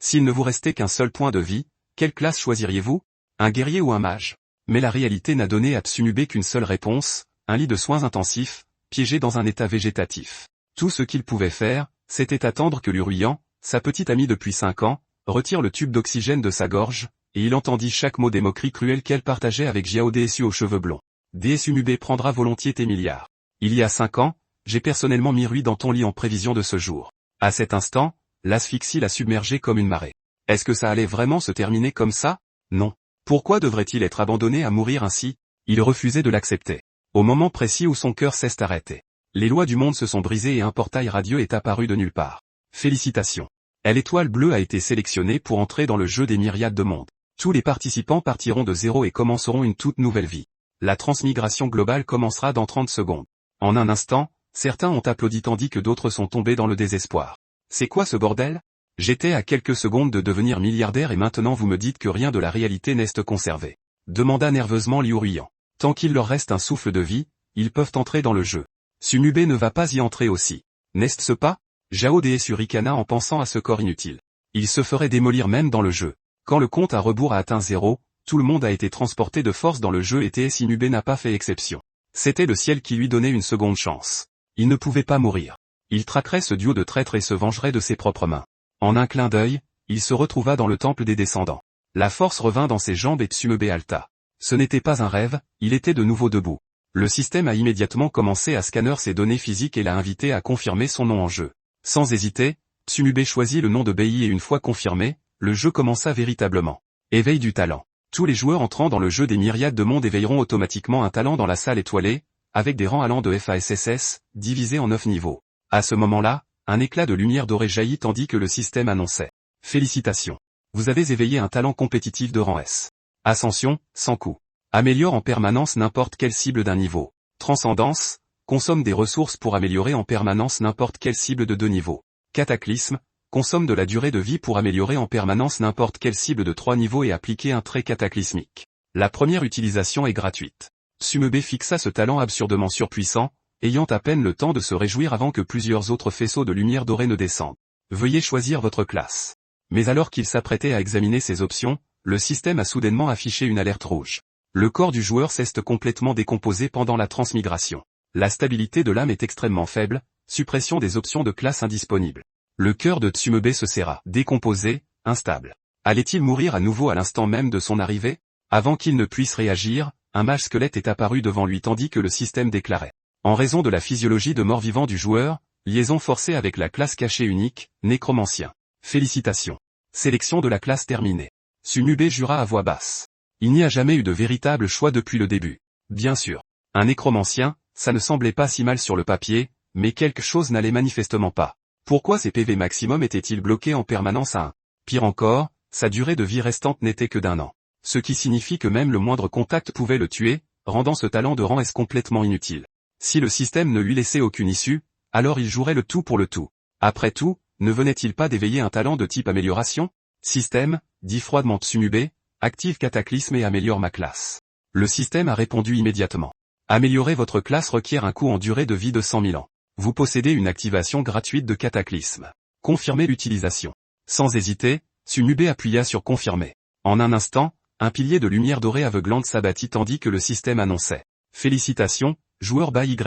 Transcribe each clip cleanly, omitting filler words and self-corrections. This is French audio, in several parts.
S'il ne vous restait qu'un seul point de vie, quelle classe choisiriez-vous? Un guerrier ou un mage? Mais la réalité n'a donné à Tsumube qu'une seule réponse, un lit de soins intensifs, piégé dans un état végétatif. Tout ce qu'il pouvait faire, c'était attendre que l'Uruyang, sa petite amie depuis 5 ans, retire le tube d'oxygène de sa gorge, et il entendit chaque mot des moqueries cruelles qu'elle partageait avec Xiao Desu aux cheveux blonds. Tsumube prendra volontiers tes milliards. Il y a 5 ans, j'ai personnellement mis Rui dans ton lit en prévision de ce jour. À cet instant, l'asphyxie l'a submergé comme une marée. Est-ce que ça allait vraiment se terminer comme ça? Non. Pourquoi devrait-il être abandonné à mourir ainsi? Il refusait de l'accepter. Au moment précis où son cœur s'est arrêté. Les lois du monde se sont brisées et un portail radieux est apparu de nulle part. Félicitations. L'étoile bleue a été sélectionnée pour entrer dans le jeu des myriades de mondes. Tous les participants partiront de zéro et commenceront une toute nouvelle vie. La transmigration globale commencera dans 30 secondes. En un instant, certains ont applaudi tandis que d'autres sont tombés dans le désespoir. C'est quoi ce bordel? J'étais à quelques secondes de devenir milliardaire et maintenant vous me dites que rien de la réalité n'est conservé. Demanda nerveusement Liu-Ruyang. Tant qu'il leur reste un souffle de vie, ils peuvent entrer dans le jeu. Tsumube ne va pas y entrer aussi. N'est-ce pas? Xiao Desu ricana en pensant à ce corps inutile. Il se ferait démolir même dans le jeu. Quand le compte à rebours a atteint 0, tout le monde a été transporté de force dans le jeu et Tsumube n'a pas fait exception. C'était le ciel qui lui donnait une seconde chance. Il ne pouvait pas mourir. Il traquerait ce duo de traîtres et se vengerait de ses propres mains. En un clin d'œil, il se retrouva dans le temple des descendants. La force revint dans ses jambes et Tsumube halta. Ce n'était pas un rêve, il était de nouveau debout. Le système a immédiatement commencé à scanner ses données physiques et l'a invité à confirmer son nom en jeu. Sans hésiter, Tsumube choisit le nom de Bei et une fois confirmé, le jeu commença véritablement. Éveil du talent. Tous les joueurs entrant dans le jeu des myriades de mondes éveilleront automatiquement un talent dans la salle étoilée, avec des rangs allant de F à SSS, divisés en 9 niveaux. À ce moment-là, un éclat de lumière dorée jaillit tandis que le système annonçait. Félicitations. Vous avez éveillé un talent compétitif de rang S. Ascension, sans coût. Améliore en permanence n'importe quelle cible d'un niveau. Transcendance, consomme des ressources pour améliorer en permanence n'importe quelle cible de 2 niveaux. Cataclysme, consomme de la durée de vie pour améliorer en permanence n'importe quelle cible de 3 niveaux et appliquer un trait cataclysmique. La première utilisation est gratuite. Tsumube fixa ce talent absurdement surpuissant, ayant à peine le temps de se réjouir avant que plusieurs autres faisceaux de lumière dorée ne descendent. Veuillez choisir votre classe. Mais alors qu'il s'apprêtait à examiner ses options, le système a soudainement affiché une alerte rouge. Le corps du joueur s'est complètement décomposé pendant la transmigration. La stabilité de l'âme est extrêmement faible, suppression des options de classe indisponibles. Le cœur de Tsumube se serra. Décomposé, instable. Allait-il mourir à nouveau à l'instant même de son arrivée? Avant qu'il ne puisse réagir, un mage squelette est apparu devant lui tandis que le système déclarait. En raison de la physiologie de mort-vivant du joueur, liaison forcée avec la classe cachée unique, nécromancien. Félicitations. Sélection de la classe terminée. Tsumube jura à voix basse. Il n'y a jamais eu de véritable choix depuis le début. Bien sûr. Un nécromancien, ça ne semblait pas si mal sur le papier, mais quelque chose n'allait manifestement pas. Pourquoi ses PV maximum étaient-ils bloqués en permanence à 1? Pire encore, sa durée de vie restante n'était que d'1 an. Ce qui signifie que même le moindre contact pouvait le tuer, rendant ce talent de rang S complètement inutile. Si le système ne lui laissait aucune issue, alors il jouerait le tout pour le tout. Après tout, ne venait-il pas d'éveiller un talent de type amélioration? Système, dit froidement Tsumube, active cataclysme et améliore ma classe. Le système a répondu immédiatement. Améliorer votre classe requiert un coût en durée de vie de 100 000 ans. Vous possédez une activation gratuite de cataclysme. Confirmez l'utilisation. Sans hésiter, Tsumube appuya sur confirmer. En un instant, un pilier de lumière dorée aveuglante s'abattit tandis que le système annonçait. Félicitations, joueur BAYE.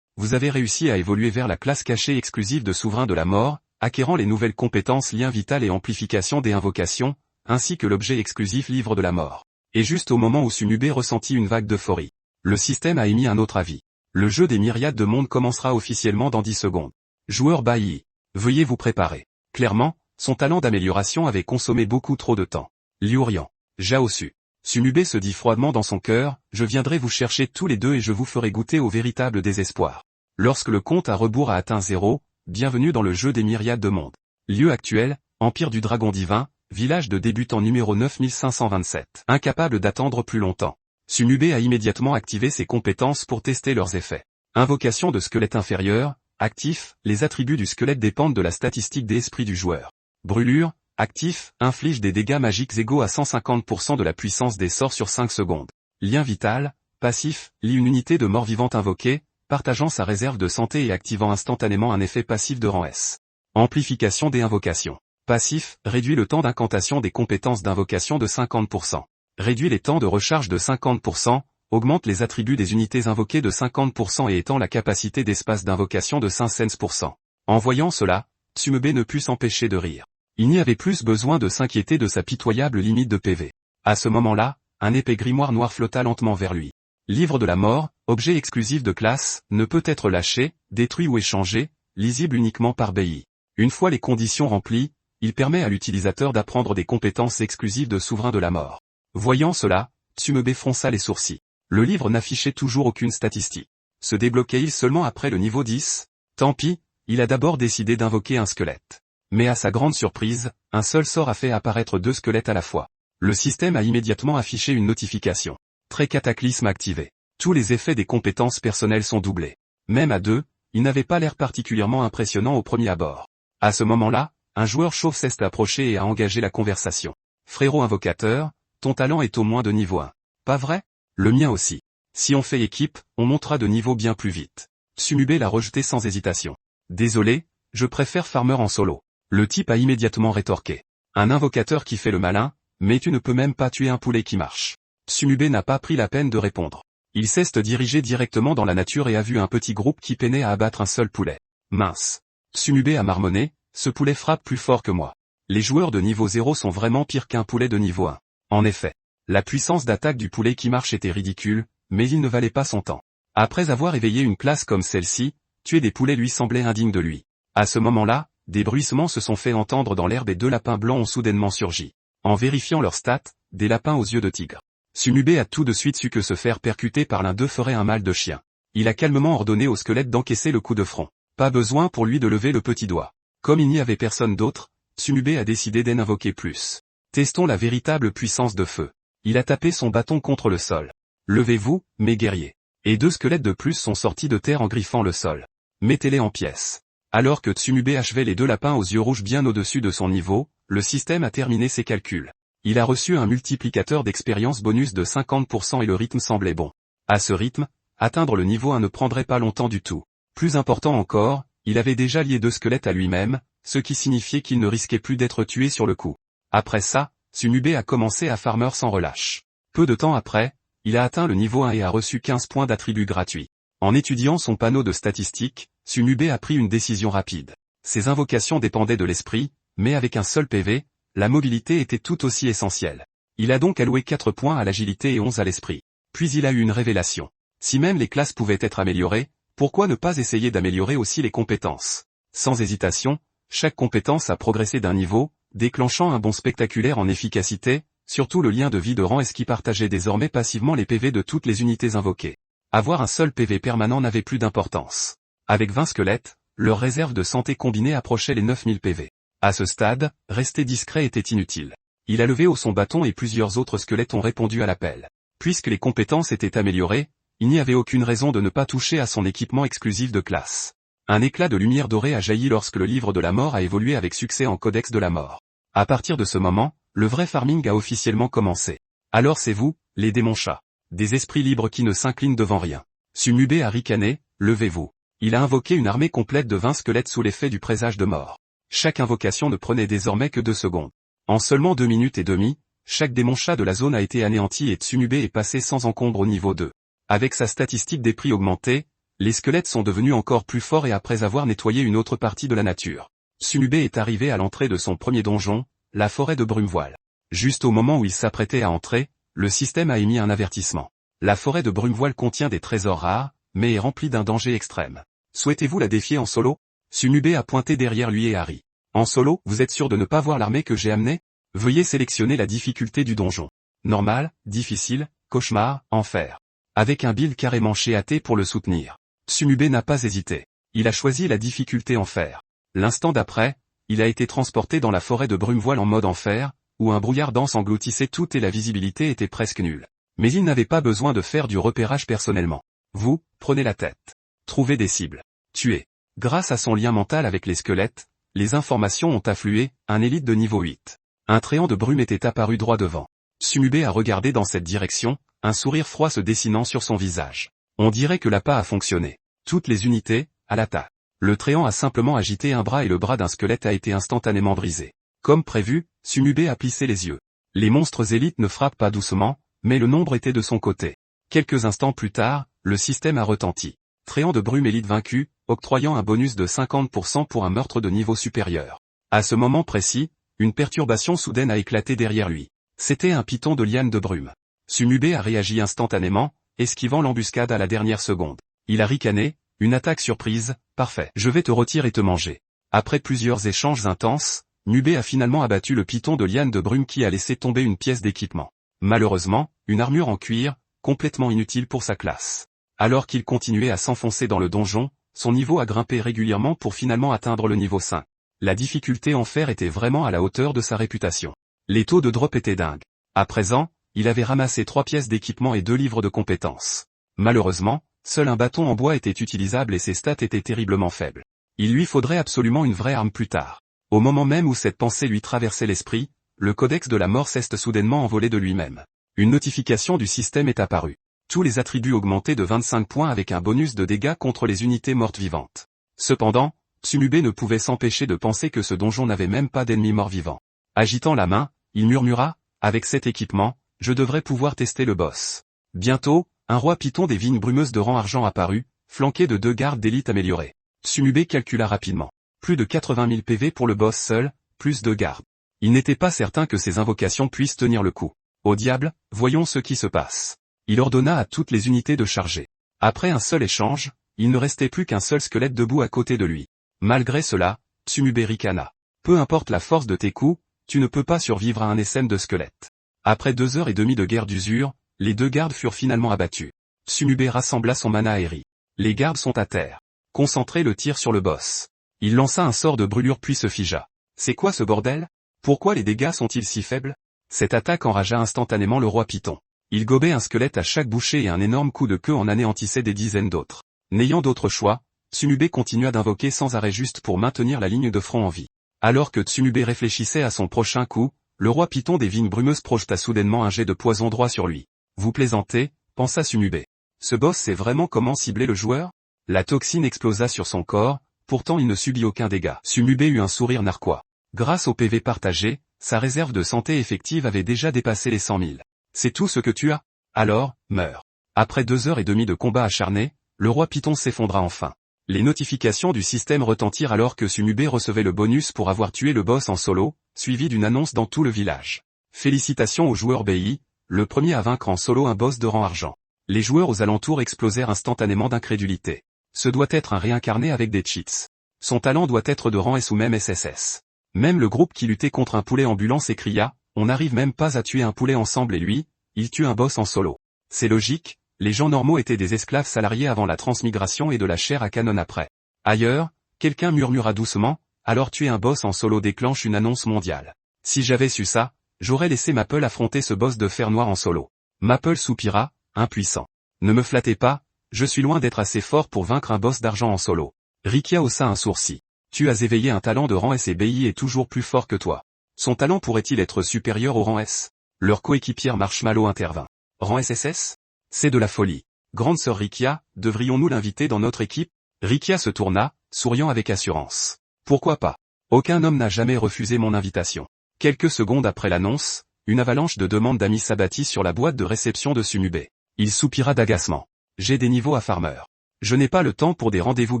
Vous avez réussi à évoluer vers la classe cachée exclusive de souverain de la mort, acquérant les nouvelles compétences lien vital et amplification des invocations, ainsi que l'objet exclusif livre de la mort. Et juste au moment où Tsumube ressentit une vague d'euphorie, le système a émis un autre avis. Le jeu des myriades de mondes commencera officiellement dans 10 secondes. Joueur BAYE. Veuillez vous préparer. Clairement, son talent d'amélioration avait consommé beaucoup trop de temps. Liu-Ruyang. Jiaosu. Tsumube se dit froidement dans son cœur, je viendrai vous chercher tous les deux et je vous ferai goûter au véritable désespoir. Lorsque le compte à rebours a atteint 0, bienvenue dans le jeu des myriades de mondes. Lieu actuel, Empire du Dragon Divin, village de débutant numéro 9527. Incapable d'attendre plus longtemps. Tsumube a immédiatement activé ses compétences pour tester leurs effets. Invocation de squelette inférieur, actif, les attributs du squelette dépendent de la statistique des esprits du joueur. Brûlure, actif, inflige des dégâts magiques égaux à 150% de la puissance des sorts sur 5 secondes. Lien vital, passif, lie une unité de mort vivante invoquée, partageant sa réserve de santé et activant instantanément un effet passif de rang S. Amplification des invocations. Passif, réduit le temps d'incantation des compétences d'invocation de 50%. Réduit les temps de recharge de 50%, augmente les attributs des unités invoquées de 50% et étend la capacité d'espace d'invocation de 500%. En voyant cela, Tsumebe ne put s'empêcher de rire. Il n'y avait plus besoin de s'inquiéter de sa pitoyable limite de PV. À ce moment-là, un épais grimoire noir flotta lentement vers lui. Livre de la mort, objet exclusif de classe, ne peut être lâché, détruit ou échangé, lisible uniquement par BI. Une fois les conditions remplies, il permet à l'utilisateur d'apprendre des compétences exclusives de souverain de la mort. Voyant cela, Tsumebe fronça les sourcils. Le livre n'affichait toujours aucune statistique. Se débloquait-il seulement après le niveau 10 ? Tant pis, il a d'abord décidé d'invoquer un squelette. Mais à sa grande surprise, un seul sort a fait apparaître 2 squelettes à la fois. Le système a immédiatement affiché une notification. Très cataclysme activé. Tous les effets des compétences personnelles sont doublés. Même à 2, il n'avait pas l'air particulièrement impressionnant au premier abord. À ce moment-là, un joueur chauve s'est approché et a engagé la conversation. Frérot invocateur, ton talent est au moins de niveau 1. Pas vrai ? Le mien aussi. Si on fait équipe, on montera de niveau bien plus vite. Tsumube l'a rejeté sans hésitation. Désolé, je préfère farmer en solo. Le type a immédiatement rétorqué. Un invocateur qui fait le malin, mais tu ne peux même pas tuer un poulet qui marche. Tsumube n'a pas pris la peine de répondre. Il s'est dirigé directement dans la nature et a vu un petit groupe qui peinait à abattre un seul poulet. Mince. Tsumube a marmonné, ce poulet frappe plus fort que moi. Les joueurs de niveau 0 sont vraiment pires qu'un poulet de niveau 1. En effet. La puissance d'attaque du poulet qui marche était ridicule, mais il ne valait pas son temps. Après avoir éveillé une classe comme celle-ci, tuer des poulets lui semblait indigne de lui. À ce moment-là, des bruissements se sont fait entendre dans l'herbe et 2 lapins blancs ont soudainement surgi. En vérifiant leurs stats, des lapins aux yeux de tigre. Tsumube a tout de suite su que se faire percuter par l'un d'eux ferait un mal de chien. Il a calmement ordonné au squelette d'encaisser le coup de front. Pas besoin pour lui de lever le petit doigt. Comme il n'y avait personne d'autre, Tsumube a décidé d'en invoquer plus. Testons la véritable puissance de feu. Il a tapé son bâton contre le sol. Levez-vous, mes guerriers. Et 2 squelettes de plus sont sortis de terre en griffant le sol. Mettez-les en pièces. Alors que Tsumube achevait les 2 lapins aux yeux rouges bien au-dessus de son niveau, le système a terminé ses calculs. Il a reçu un multiplicateur d'expérience bonus de 50% et le rythme semblait bon. À ce rythme, atteindre le niveau 1 ne prendrait pas longtemps du tout. Plus important encore, il avait déjà lié 2 squelettes à lui-même, ce qui signifiait qu'il ne risquait plus d'être tué sur le coup. Après ça, Tsumube a commencé à farmer sans relâche. Peu de temps après, il a atteint le niveau 1 et a reçu 15 points d'attributs gratuits. En étudiant son panneau de statistiques, Tsumube a pris une décision rapide. Ses invocations dépendaient de l'esprit, mais avec un seul PV, la mobilité était tout aussi essentielle. Il a donc alloué 4 points à l'agilité et 11 à l'esprit. Puis il a eu une révélation. Si même les classes pouvaient être améliorées, pourquoi ne pas essayer d'améliorer aussi les compétences ? Sans hésitation, chaque compétence a progressé d'un niveau, déclenchant un bond spectaculaire en efficacité, surtout le lien de vie de rang qui partageait désormais passivement les PV de toutes les unités invoquées. Avoir un seul PV permanent n'avait plus d'importance. Avec 20 squelettes, leur réserve de santé combinée approchait les 9000 PV. À ce stade, rester discret était inutile. Il a levé haut son bâton et plusieurs autres squelettes ont répondu à l'appel. Puisque les compétences étaient améliorées, il n'y avait aucune raison de ne pas toucher à son équipement exclusif de classe. Un éclat de lumière dorée a jailli lorsque le livre de la mort a évolué avec succès en codex de la mort. À partir de ce moment, le vrai farming a officiellement commencé. Alors c'est vous, les démons chats. Des esprits libres qui ne s'inclinent devant rien. Tsumube a ricané, levez-vous. Il a invoqué une armée complète de 20 squelettes sous l'effet du présage de mort. Chaque invocation ne prenait désormais que 2 secondes. En seulement 2 minutes et demie, chaque démon chat de la zone a été anéanti et Tsumube est passé sans encombre au niveau 2. Avec sa statistique des prix augmentée, les squelettes sont devenus encore plus forts et après avoir nettoyé une autre partie de la nature. Tsumube est arrivé à l'entrée de son premier donjon, la forêt de Brumevoile. Juste au moment où il s'apprêtait à entrer, le système a émis un avertissement. La forêt de Brumevoile contient des trésors rares, mais est remplie d'un danger extrême. Souhaitez-vous la défier en solo ? Tsumube a pointé derrière lui et Harry. En solo, vous êtes sûr de ne pas voir l'armée que j'ai amenée ? Veuillez sélectionner la difficulté du donjon. Normal, difficile, cauchemar, enfer. Avec un build carrément chéaté pour le soutenir. Tsumube n'a pas hésité. Il a choisi la difficulté enfer. L'instant d'après, il a été transporté dans la forêt de Brumevoile en mode enfer, où un brouillard dense engloutissait tout et la visibilité était presque nulle. Mais il n'avait pas besoin de faire du repérage personnellement. Vous, prenez la tête. Trouvez des cibles. Tuez. Grâce à son lien mental avec les squelettes, les informations ont afflué, un élite de niveau 8. Un tréant de brume était apparu droit devant. Tsumube a regardé dans cette direction, un sourire froid se dessinant sur son visage. On dirait que l'appât a fonctionné. Toutes les unités, à l'attaque. Le tréant a simplement agité un bras et le bras d'un squelette a été instantanément brisé. Comme prévu, Tsumube a plissé les yeux. Les monstres élites ne frappent pas doucement, mais le nombre était de son côté. Quelques instants plus tard, le système a retenti. Tréant de brume élite vaincu, octroyant un bonus de 50% pour un meurtre de niveau supérieur. À ce moment précis, une perturbation soudaine a éclaté derrière lui. C'était un python de liane de brume. Tsumube a réagi instantanément, esquivant l'embuscade à la dernière seconde. Il a ricané, une attaque surprise, parfait. Je vais te retirer et te manger. Après plusieurs échanges intenses, Nube a finalement abattu le python de liane de brume qui a laissé tomber une pièce d'équipement. Malheureusement, une armure en cuir, complètement inutile pour sa classe. Alors qu'il continuait à s'enfoncer dans le donjon, son niveau a grimpé régulièrement pour finalement atteindre le niveau 5. La difficulté en fer était vraiment à la hauteur de sa réputation. Les taux de drop étaient dingues. À présent, il avait ramassé 3 pièces d'équipement et 2 livres de compétences. Malheureusement, seul un bâton en bois était utilisable et ses stats étaient terriblement faibles. Il lui faudrait absolument une vraie arme plus tard. Au moment même où cette pensée lui traversait l'esprit, le codex de la mort s'est soudainement envolé de lui-même. Une notification du système est apparue. Tous les attributs augmentés de 25 points avec un bonus de dégâts contre les unités mortes vivantes. Cependant, Tsumube ne pouvait s'empêcher de penser que ce donjon n'avait même pas d'ennemis morts-vivants. Agitant la main, il murmura, « Avec cet équipement, je devrais pouvoir tester le boss. » Bientôt, un roi python des vignes brumeuses de rang argent apparut, flanqué de 2 gardes d'élite améliorés. Tsumube calcula rapidement. Plus de 80 000 PV pour le boss seul, plus 2 gardes. Il n'était pas certain que ces invocations puissent tenir le coup. Au diable, voyons ce qui se passe. Il ordonna à toutes les unités de charger. Après un seul échange, il ne restait plus qu'un seul squelette debout à côté de lui. Malgré cela, Tsumube ricana. Peu importe la force de tes coups, tu ne peux pas survivre à un SM de squelette. Après 2 heures et demie de guerre d'usure, les 2 gardes furent finalement abattus. Tsumube rassembla son mana aéri. Les gardes sont à terre. Concentrez le tir sur le boss. Il lança un sort de brûlure puis se figea. C'est quoi ce bordel? Pourquoi les dégâts sont-ils si faibles? Cette attaque enragea instantanément le roi python. Il gobait un squelette à chaque bouchée et un énorme coup de queue en anéantissait des dizaines d'autres. N'ayant d'autre choix, Tsumube continua d'invoquer sans arrêt juste pour maintenir la ligne de front en vie. Alors que Tsumube réfléchissait à son prochain coup, le roi python des vignes brumeuses projeta soudainement un jet de poison droit sur lui. Vous plaisantez, pensa Tsumube. Ce boss sait vraiment comment cibler le joueur? La toxine explosa sur son corps, pourtant il ne subit aucun dégât. Tsumube eut un sourire narquois. Grâce au PV partagé, sa réserve de santé effective avait déjà dépassé les 100 000. C'est tout ce que tu as? Alors, meurs. Après 2 heures et demie de combat acharné, le roi python s'effondra enfin. Les notifications du système retentirent alors que Tsumube recevait le bonus pour avoir tué le boss en solo, suivi d'une annonce dans tout le village. Félicitations au joueur BI, le premier à vaincre en solo un boss de rang argent. Les joueurs aux alentours explosèrent instantanément d'incrédulité. Ce doit être un réincarné avec des cheats. Son talent doit être de rang S ou même SSS. Même le groupe qui luttait contre un poulet ambulant s'écria, on n'arrive même pas à tuer un poulet ensemble et lui, il tue un boss en solo. C'est logique, les gens normaux étaient des esclaves salariés avant la transmigration et de la chair à canon après. Ailleurs, quelqu'un murmura doucement, alors tuer un boss en solo déclenche une annonce mondiale. Si j'avais su ça, j'aurais laissé Maple affronter ce boss de fer noir en solo. Maple soupira, impuissant. Ne me flattez pas, je suis loin d'être assez fort pour vaincre un boss d'argent en solo. Rikia haussa un sourcil. Tu as éveillé un talent de rang S et BI est toujours plus fort que toi. Son talent pourrait-il être supérieur au rang S? Leur coéquipière Marshmallow intervint. Rang SSS? C'est de la folie. Grande sœur Rikia, devrions-nous l'inviter dans notre équipe? Rikia se tourna, souriant avec assurance. Pourquoi pas? Aucun homme n'a jamais refusé mon invitation. Quelques secondes après l'annonce, une avalanche de demandes d'amis s'abattit sur la boîte de réception de Tsumube. Il soupira d'agacement. J'ai des niveaux à farmer. Je n'ai pas le temps pour des rendez-vous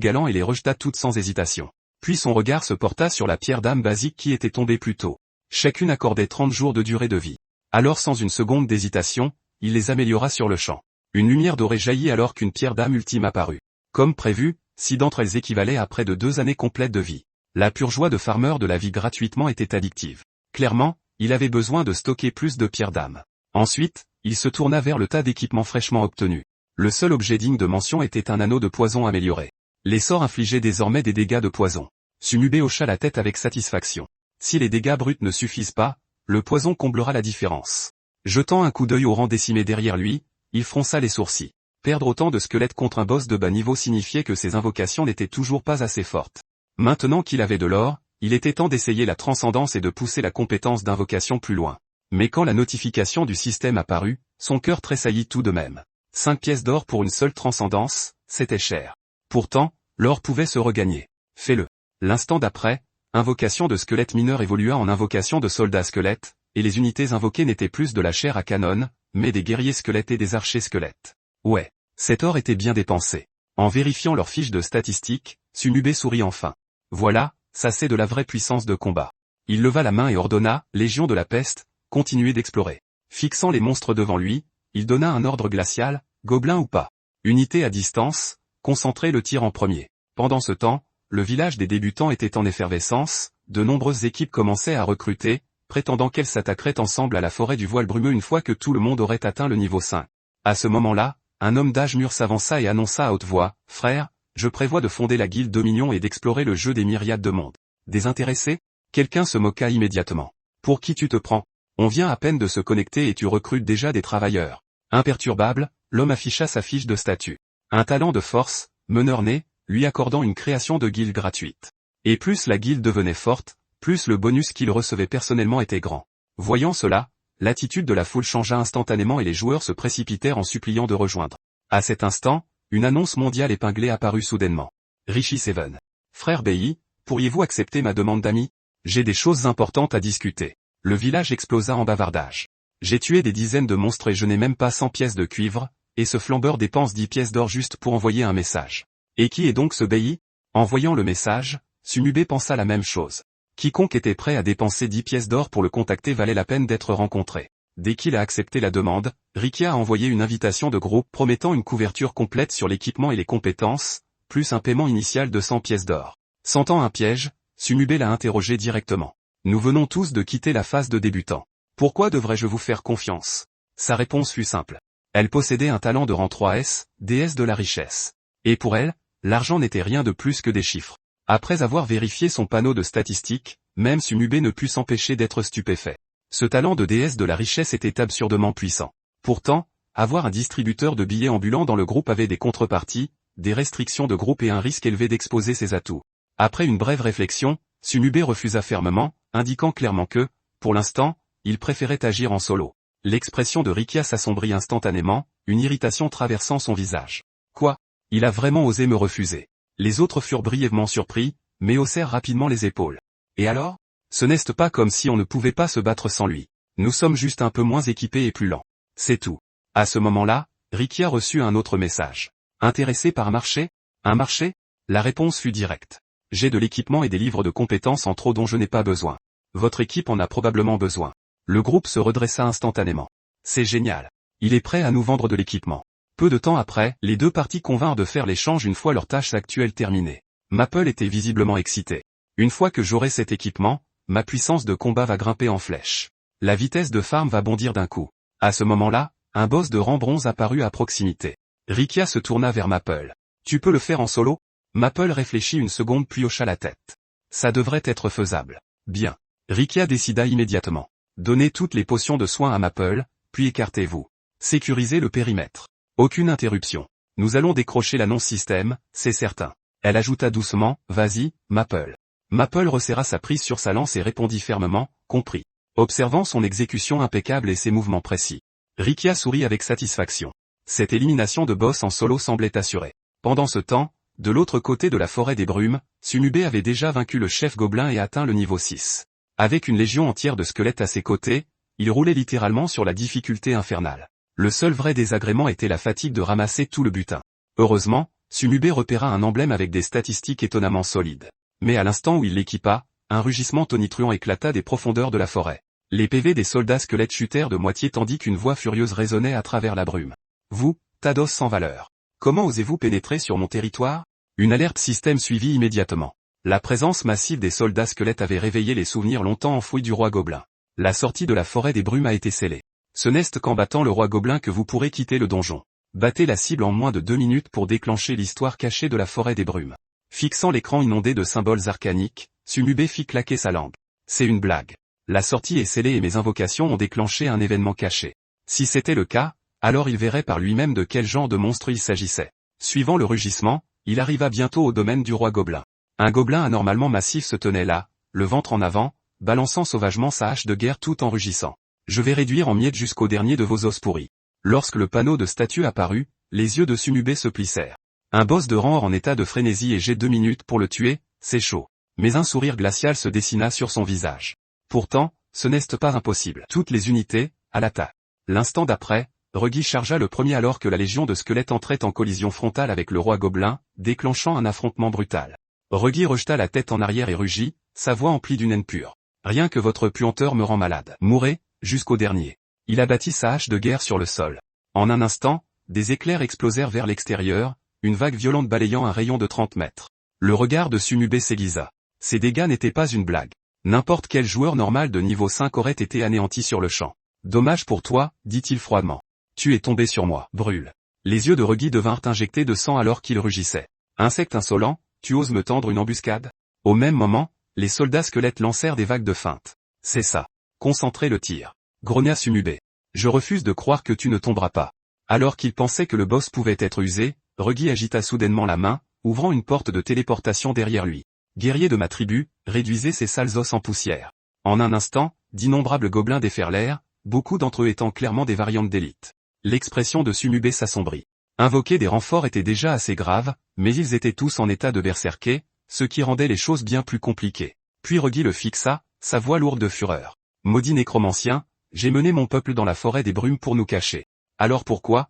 galants et les rejeta toutes sans hésitation. Puis son regard se porta sur la pierre d'âme basique qui était tombée plus tôt. Chacune accordait 30 jours de durée de vie. Alors sans une seconde d'hésitation, il les améliora sur le champ. Une lumière dorée jaillit alors qu'une pierre d'âme ultime apparut. Comme prévu, 6 d'entre elles équivalaient à près de 2 années complètes de vie. La pure joie de farmer de la vie gratuitement était addictive. Clairement, il avait besoin de stocker plus de pierres d'âme. Ensuite, il se tourna vers le tas d'équipements fraîchement obtenus. Le seul objet digne de mention était un anneau de poison amélioré. Les sorts infligeaient désormais des dégâts de poison. Tsumube hocha la tête avec satisfaction. Si les dégâts bruts ne suffisent pas, le poison comblera la différence. Jetant un coup d'œil au rang décimé derrière lui, il fronça les sourcils. Perdre autant de squelettes contre un boss de bas niveau signifiait que ses invocations n'étaient toujours pas assez fortes. Maintenant qu'il avait de l'or, il était temps d'essayer la transcendance et de pousser la compétence d'invocation plus loin. Mais quand la notification du système apparut, son cœur tressaillit tout de même. 5 pièces d'or pour une seule transcendance, c'était cher. Pourtant, l'or pouvait se regagner. Fais-le. L'instant d'après, Invocation de squelette mineur évolua en invocation de soldats squelettes, et les unités invoquées n'étaient plus de la chair à canon, mais des guerriers squelettes et des archers squelettes. Ouais, cet or était bien dépensé. En vérifiant leurs fiches de statistiques, Sunube sourit enfin. Voilà, ça c'est de la vraie puissance de combat. Il leva la main et ordonna, Légion de la peste, continuez d'explorer. Fixant les monstres devant lui, il donna un ordre glacial, gobelin ou pas. Unité à distance, concentrez le tir en premier. Pendant ce temps, le village des débutants était en effervescence, de nombreuses équipes commençaient à recruter, prétendant qu'elles s'attaqueraient ensemble à la forêt du voile brumeux une fois que tout le monde aurait atteint le niveau 5. À ce moment-là, un homme d'âge mûr s'avança et annonça à haute voix, « Frère, je prévois de fonder la guilde Dominion et d'explorer le jeu des myriades de mondes. Désintéressé ?» Quelqu'un se moqua immédiatement. « Pour qui tu te prends ? On vient à peine de se connecter et tu recrutes déjà des travailleurs. » Imperturbable, l'homme afficha sa fiche de statut. Un talent de force, meneur né, lui accordant une création de guilde gratuite. Et plus la guilde devenait forte, plus le bonus qu'il recevait personnellement était grand. Voyant cela, l'attitude de la foule changea instantanément et les joueurs se précipitèrent en suppliant de rejoindre. À cet instant, une annonce mondiale épinglée apparut soudainement. Richie Seven. Frère Bei, pourriez-vous accepter ma demande d'ami ? J'ai des choses importantes à discuter. Le village explosa en bavardage. J'ai tué des dizaines de monstres et je n'ai même pas 100 pièces de cuivre, et ce flambeur dépense 10 pièces d'or juste pour envoyer un message. Et qui est donc ce Bei ? En voyant le message, Sunube pensa la même chose. Quiconque était prêt à dépenser 10 pièces d'or pour le contacter valait la peine d'être rencontré. Dès qu'il a accepté la demande, Rikia a envoyé une invitation de groupe promettant une couverture complète sur l'équipement et les compétences, plus un paiement initial de 100 pièces d'or. Sentant un piège, Sunube l'a interrogé directement. Nous venons tous de quitter la phase de débutant. Pourquoi devrais-je vous faire confiance ? Sa réponse fut simple. Elle possédait un talent de rang 3S, déesse de la richesse. Et pour elle, l'argent n'était rien de plus que des chiffres. Après avoir vérifié son panneau de statistiques, même Sunube ne put s'empêcher d'être stupéfait. Ce talent de déesse de la richesse était absurdement puissant. Pourtant, avoir un distributeur de billets ambulant dans le groupe avait des contreparties, des restrictions de groupe et un risque élevé d'exposer ses atouts. Après une brève réflexion, Sunube refusa fermement, indiquant clairement que, pour l'instant, il préférait agir en solo. L'expression de Rikia s'assombrit instantanément, une irritation traversant son visage. Quoi ? Il a vraiment osé me refuser. Les autres furent brièvement surpris, mais haussèrent rapidement les épaules. Et alors ? Ce n'est pas comme si on ne pouvait pas se battre sans lui. Nous sommes juste un peu moins équipés et plus lents. C'est tout. À ce moment-là, Rikia reçut un autre message. Intéressé par un marché ? Un marché ? La réponse fut directe. J'ai de l'équipement et des livres de compétences en trop dont je n'ai pas besoin. Votre équipe en a probablement besoin. Le groupe se redressa instantanément. C'est génial. Il est prêt à nous vendre de l'équipement. Peu de temps après, les deux parties convinrent de faire l'échange une fois leurs tâches actuelles terminées. Maple était visiblement excité. Une fois que j'aurai cet équipement, ma puissance de combat va grimper en flèche. La vitesse de farm va bondir d'un coup. À ce moment-là, un boss de rang bronze apparut à proximité. Rikia se tourna vers Maple. Tu peux le faire en solo ? Maple réfléchit une seconde puis hocha la tête. Ça devrait être faisable. Bien. Rikia décida immédiatement. Donnez toutes les potions de soins à Maple, puis écartez-vous. Sécurisez le périmètre. Aucune interruption. Nous allons décrocher l'annonce système, c'est certain. Elle ajouta doucement, vas-y, Maple. Maple resserra sa prise sur sa lance et répondit fermement, compris. Observant son exécution impeccable et ses mouvements précis. Rikia sourit avec satisfaction. Cette élimination de boss en solo semblait assurée. Pendant ce temps, de l'autre côté de la forêt des brumes, Sunube avait déjà vaincu le chef gobelin et atteint le niveau 6. Avec une légion entière de squelettes à ses côtés, il roulait littéralement sur la difficulté infernale. Le seul vrai désagrément était la fatigue de ramasser tout le butin. Heureusement, Sunube repéra un emblème avec des statistiques étonnamment solides. Mais à l'instant où il l'équipa, un rugissement tonitruant éclata des profondeurs de la forêt. Les PV des soldats squelettes chutèrent de moitié tandis qu'une voix furieuse résonnait à travers la brume. Vous, Tados sans valeur. Comment osez-vous pénétrer sur mon territoire ? Une alerte système suivit immédiatement. La présence massive des soldats squelettes avait réveillé les souvenirs longtemps enfouis du roi gobelin. La sortie de la forêt des brumes a été scellée. Ce n'est qu'en battant le roi gobelin que vous pourrez quitter le donjon. Battez la cible en moins de 2 minutes pour déclencher l'histoire cachée de la forêt des brumes. Fixant l'écran inondé de symboles arcaniques, Sunube fit claquer sa langue. C'est une blague. La sortie est scellée et mes invocations ont déclenché un événement caché. Si c'était le cas, alors il verrait par lui-même de quel genre de monstre il s'agissait. Suivant le rugissement, il arriva bientôt au domaine du roi gobelin. Un gobelin anormalement massif se tenait là, le ventre en avant, balançant sauvagement sa hache de guerre tout en rugissant. Je vais réduire en miettes jusqu'au dernier de vos os pourris. Lorsque le panneau de statut apparut, les yeux de Sunube se plissèrent. Un boss de rang en état de frénésie et j'ai 2 minutes pour le tuer, c'est chaud. Mais un sourire glacial se dessina sur son visage. Pourtant, ce n'est pas impossible. Toutes les unités, à l'attaque. L'instant d'après, Ruggy chargea le premier alors que la légion de squelettes entrait en collision frontale avec le roi gobelin, déclenchant un affrontement brutal. Ruggy rejeta la tête en arrière et rugit, sa voix emplie d'une haine pure. Rien que votre puanteur me rend malade. Mourez, jusqu'au dernier. Il abattit sa hache de guerre sur le sol. En un instant, des éclairs explosèrent vers l'extérieur, une vague violente balayant un rayon de 30 mètres. Le regard de Sunube s'aiguisa. Ces dégâts n'étaient pas une blague. N'importe quel joueur normal de niveau 5 aurait été anéanti sur le champ. Dommage pour toi, dit-il froidement. Tu es tombé sur moi, brûle. Les yeux de Ruggy devinrent injectés de sang alors qu'il rugissait. Insecte insolent, tu oses me tendre une embuscade? Au même moment, les soldats squelettes lancèrent des vagues de feintes. C'est ça. Concentrez le tir. Grogna Sunube. Je refuse de croire que tu ne tomberas pas. Alors qu'il pensait que le boss pouvait être usé, Ruggy agita soudainement la main, ouvrant une porte de téléportation derrière lui. Guerrier de ma tribu, réduisez ces sales os en poussière. En un instant, d'innombrables gobelins déferlèrent, beaucoup d'entre eux étant clairement des variantes d'élite. L'expression de Sunube s'assombrit. Invoquer des renforts était déjà assez grave, mais ils étaient tous en état de berserker, ce qui rendait les choses bien plus compliquées. Puis Ruggy le fixa, sa voix lourde de fureur. Maudit nécromancien, j'ai mené mon peuple dans la forêt des brumes pour nous cacher. Alors pourquoi